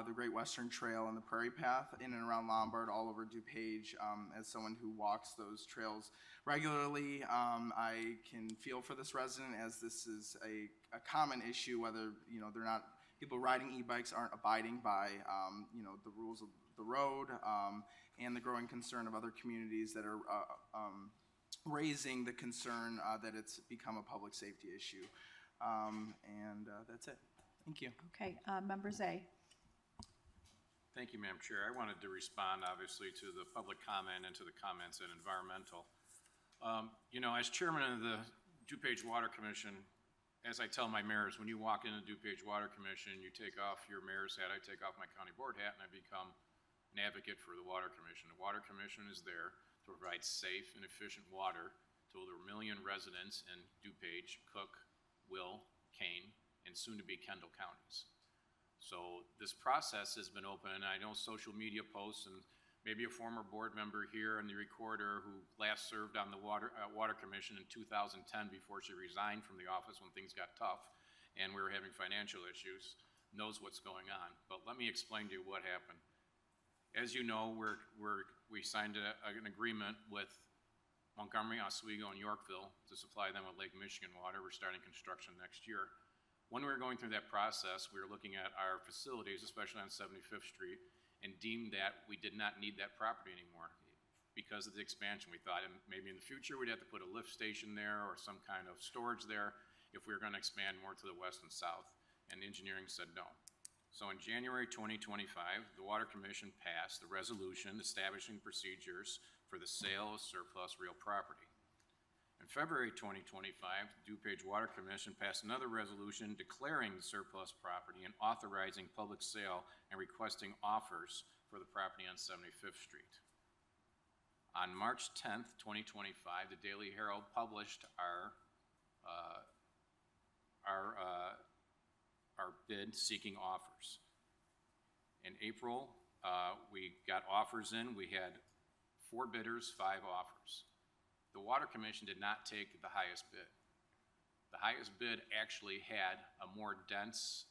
the Great Western Trail and the Prairie Path in and around Lombard, all over DuPage. As someone who walks those trails regularly, I can feel for this resident, as this is a common issue, whether, they're not, people riding e-bikes aren't abiding by, the rules of the road, and the growing concern of other communities that are raising the concern that it's become a public safety issue. And that's it. Thank you. Okay, Member Zay. Thank you, Madam Chair. I wanted to respond, obviously, to the public comment and to the comments in environmental. As chairman of the DuPage Water Commission, as I tell my mayors, when you walk into DuPage Water Commission, you take off your mayor's hat, I take off my county board hat, and I become an advocate for the Water Commission. The Water Commission is there to provide safe and efficient water to over 1 million residents in DuPage, Cook, Will, Kane, and soon-to-be Kendall counties. So this process has been open, and I know social media posts and maybe a former board member here and the recorder who last served on the Water Commission in 2010 before she resigned from the office when things got tough and we were having financial issues, knows what's going on. But let me explain to you what happened. As you know, we signed an agreement with Montgomery, Oswego, and Yorkville to supply them with Lake Michigan water. We're starting construction next year. When we were going through that process, we were looking at our facilities, especially on 75th Street, and deemed that we did not need that property anymore because of the expansion. We thought maybe in the future we'd have to put a lift station there or some kind of storage there if we were going to expand more to the west and south, and engineering said no. So in January 2025, the Water Commission passed a resolution establishing procedures for the sale of surplus real property. In February 2025, the DuPage Water Commission passed another resolution declaring the surplus property and authorizing public sale and requesting offers for the property on 75th Street. On March 10th, 2025, the Daily Herald published our bid seeking offers. In April, we got offers in. We had 4 bidders, 5 offers. The Water Commission did not take the highest bid. The highest bid actually had a more dense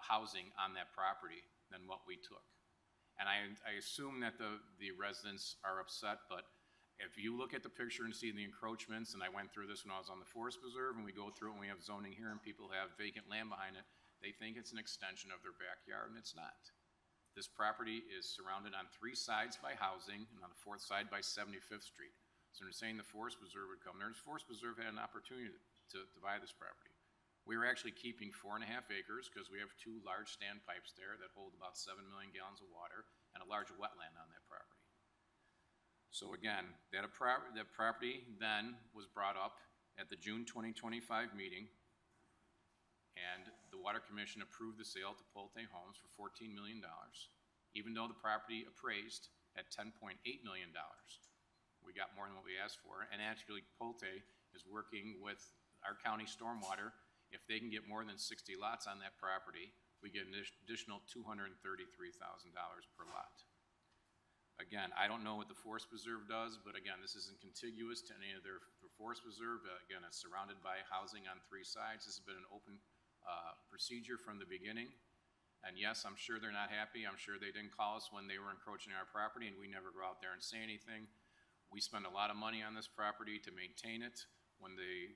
housing on that property than what we took. And I assume that the residents are upset, but if you look at the picture and see the encroachments, and I went through this when I was on the Forest Preserve, and we go through it and we have zoning here and people have vacant land behind it, they think it's an extension of their backyard, and it's not. This property is surrounded on 3 sides by housing and on the 4th side by 75th Street. So they're saying the Forest Preserve would come there. The Forest Preserve had an opportunity to buy this property. We were actually keeping 4.5 acres because we have 2 large standpipes there that hold about 7 million gallons of water and a large wetland on that property. So again, that property then was brought up at the June 2025 meeting, and the Water Commission approved the sale to Pulte Homes for $14 million, even though the property appraised at $10.8 million. We got more than what we asked for, and actually Pulte is working with our county stormwater. If they can get more than 60 lots on that property, we get an additional $233,000 per lot. Again, I don't know what the Forest Preserve does, but again, this isn't contiguous to any of their Forest Preserve. Again, it's surrounded by housing on 3 sides. This has been an open procedure from the beginning. And yes, I'm sure they're not happy. I'm sure they didn't call us when they were encroaching our property, and we never go out there and say anything. We spend a lot of money on this property to maintain it. When the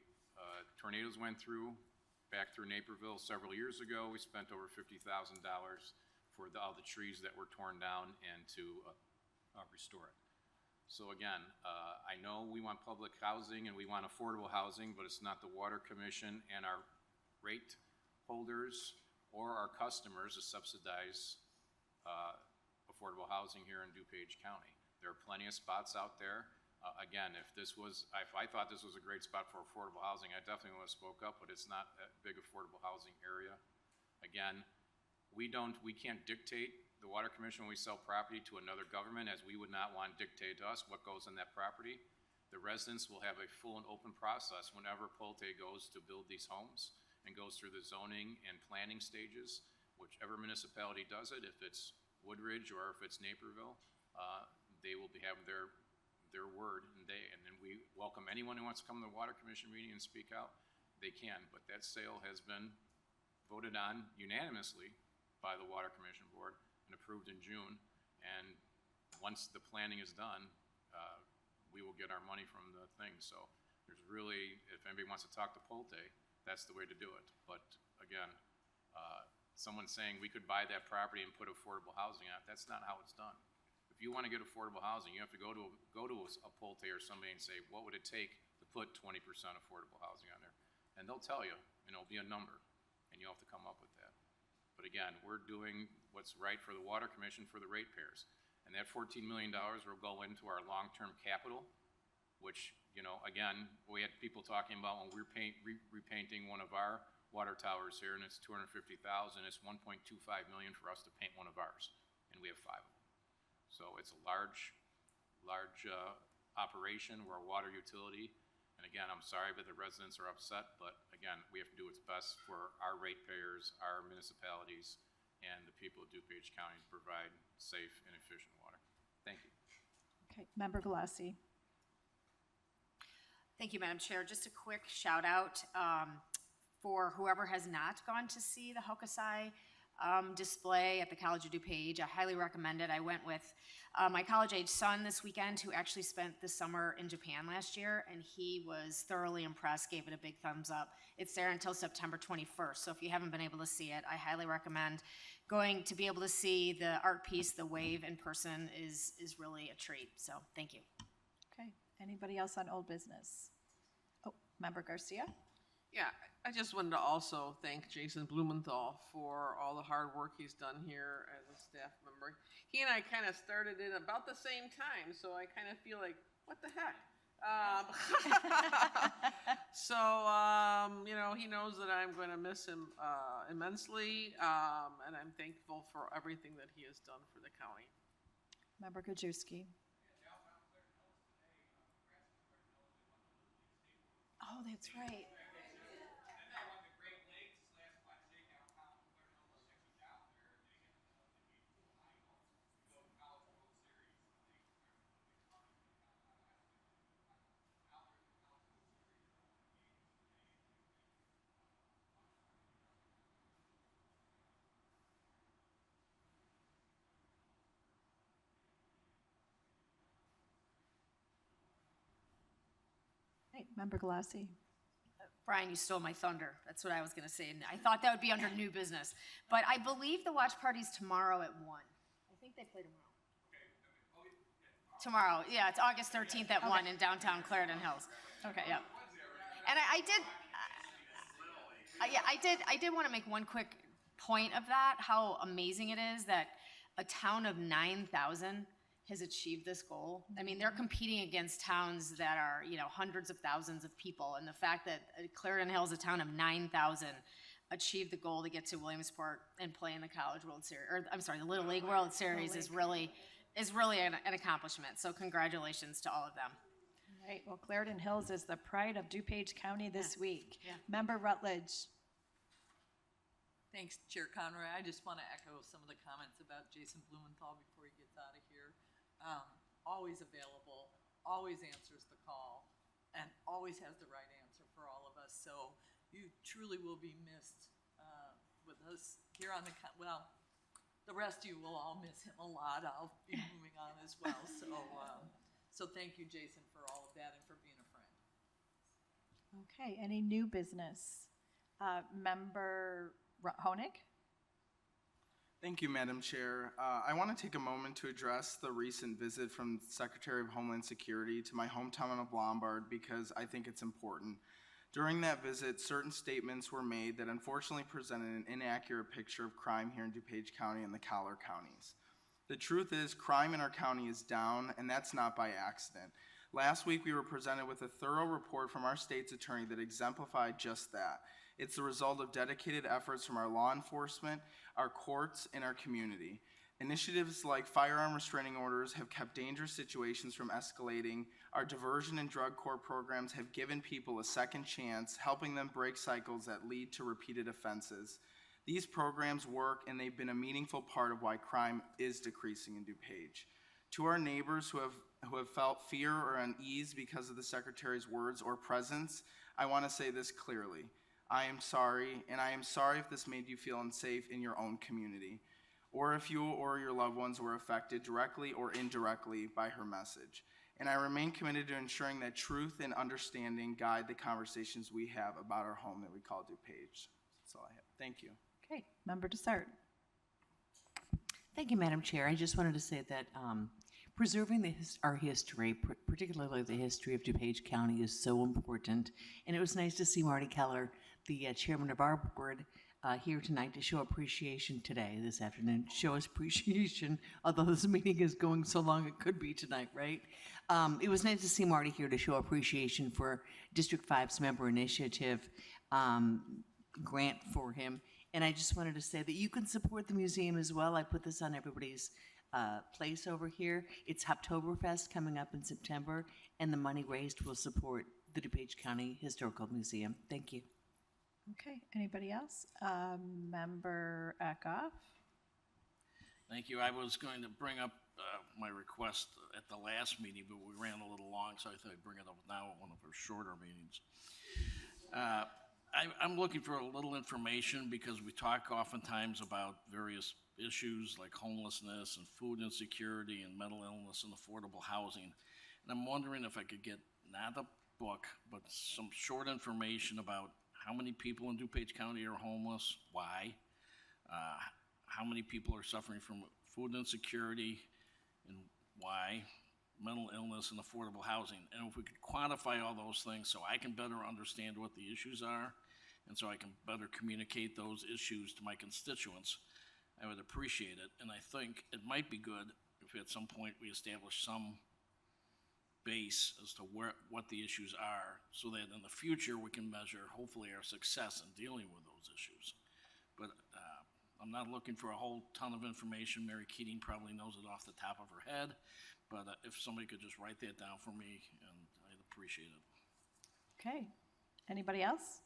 tornadoes went through, back through Naperville several years ago, we spent over $50,000 for all the trees that were torn down and to restore it. So again, I know we want public housing and we want affordable housing, but it's not the Water Commission and our rate holders or our customers to subsidize affordable housing here in DuPage County. There are plenty of spots out there. Again, if I thought this was a great spot for affordable housing, I definitely would have spoke up, but it's not a big affordable housing area. Again, we can't dictate the Water Commission when we sell property to another government, as we would not want to dictate to us what goes in that property. The residents will have a full and open process whenever Pulte goes to build these homes, and goes through the zoning and planning stages. Whichever municipality does it, if it's Woodridge or if it's Naperville, they will be having their word, and then we welcome anyone who wants to come to the Water Commission meeting and speak out. They can, but that sale has been voted on unanimously by the Water Commission Board and approved in June. And once the planning is done, we will get our money from the thing. So there's really, if anybody wants to talk to Polte, that's the way to do it. But again, someone saying we could buy that property and put affordable housing on it, that's not how it's done. If you want to get affordable housing, you have to go to a Polte or somebody and say, what would it take to put 20% affordable housing on there? And they'll tell you, and it'll be a number, and you'll have to come up with that. But again, we're doing what's right for the Water Commission, for the ratepayers. And that $14 million will go into our long-term capital, which, you know, again, we had people talking about when we're repainting one of our water towers here, and it's $250,000. It's $1.25 million for us to paint one of ours, and we have 5 of them. So it's a large operation. We're a water utility, and again, I'm sorry, but the residents are upset. But again, we have to do what's best for our ratepayers, our municipalities, and the people of DuPage County to provide safe and efficient water. Thank you. Okay, Member Galassi. Thank you, Madam Chair. Just a quick shout out for whoever has not gone to see the Hokusai display at the College of DuPage. I highly recommend it. I went with my college-age son this weekend, who actually spent the summer in Japan last year, and he was thoroughly impressed, gave it a big thumbs up. It's there until September 21st, so if you haven't been able to see it, I highly recommend going. To be able to see the art piece, The Wave, in person is really a treat, so thank you. Okay, anybody else on old business? Oh, Member Garcia? Yeah, I just wanted to also thank Jason Blumenthal for all the hard work he's done here as a staff member. He and I kind of started in about the same time, so I kind of feel like, what the heck? You know, he knows that I'm going to miss him immensely, and I'm thankful for everything that he has done for the county. Member Gajewski. Oh, that's right. Right, Member Galassi. Brian, you stole my thunder. That's what I was going to say. And I thought that would be under new business. But I believe the watch party's tomorrow at 1. I think they play tomorrow. Tomorrow, yeah, it's August 13th at 1 in downtown Clarendon Hills. Okay, yeah. And I did want to make one quick point of that, how amazing it is that a town of 9,000 has achieved this goal. I mean, they're competing against towns that are, you know, hundreds of thousands of people, and the fact that Clarendon Hills, a town of 9,000, achieved the goal to get to Williamsport and play in the College World Series, or I'm sorry, the Little League World Series is really an accomplishment. So congratulations to all of them. All right, well, Clarendon Hills is the pride of DuPage County this week. Yeah. Member Rutledge. Thanks, Chair Conroy. I just want to echo some of the comments about Jason Blumenthal before he gets out of here. Always available, always answers the call, and always has the right answer for all of us. So you truly will be missed with us here on the, well, the rest of you will all miss him a lot. I'll be moving on as well. So thank you, Jason, for all of that and for being a friend. Okay, any new business? Member Honig? Thank you, Madam Chair. I want to take a moment to address the recent visit from Secretary of Homeland Security to my hometown of Lombard because I think it's important. During that visit, certain statements were made that unfortunately presented an inaccurate picture of crime here in DuPage County and the collar counties. The truth is, crime in our county is down, and that's not by accident. Last week, we were presented with a thorough report from our state's attorney that exemplified just that. It's the result of dedicated efforts from our law enforcement, our courts, and our community. Initiatives like firearm restraining orders have kept dangerous situations from escalating. Our diversion and drug court programs have given people a second chance, helping them break cycles that lead to repeated offenses. These programs work, and they've been a meaningful part of why crime is decreasing in DuPage. To our neighbors who have felt fear or unease because of the Secretary's words or presence, I want to say this clearly. I am sorry, and I am sorry if this made you feel unsafe in your own community, or if you or your loved ones were affected directly or indirectly by her message. And I remain committed to ensuring that truth and understanding guide the conversations we have about our home that we call DuPage. That's all I have. Thank you. Okay, Member Dessert. Thank you, Madam Chair. I just wanted to say that preserving our history, particularly the history of DuPage County, is so important. And it was nice to see Marty Keller, the chairman of our board, here tonight to show appreciation this afternoon. Show us appreciation, although this meeting is going so long it could be tonight, right? It was nice to see Marty here to show appreciation for District 5's member initiative grant for him. And I just wanted to say that you can support the museum as well. I put this on everybody's place over here. It's Hoptoberfest coming up in September, and the money raised will support the DuPage County Historical Museum. Thank you. Okay, anybody else? Member Eckhoff? Thank you. I was going to bring up my request at the last meeting, but we ran a little long, so I thought I'd bring it up now at one of our shorter meetings. I'm looking for a little information because we talk oftentimes about various issues like homelessness and food insecurity and mental illness and affordable housing. And I'm wondering if I could get not a book, but some short information about how many people in DuPage County are homeless, why, how many people are suffering from food insecurity and why, mental illness and affordable housing. And if we could quantify all those things so I can better understand what the issues are and so I can better communicate those issues to my constituents, I would appreciate it. And I think it might be good if at some point we establish some base as to what the issues are so that in the future we can measure hopefully our success in dealing with those issues. But I'm not looking for a whole ton of information. Mary Keating probably knows it off the top of her head, but if somebody could just write that down for me, and I'd appreciate it. Okay, anybody else?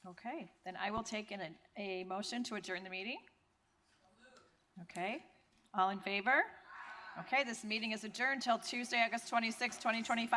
Okay, then I will take a motion to adjourn the meeting. Okay, all in favor? Okay, this meeting is adjourned till Tuesday, August 26, 2025.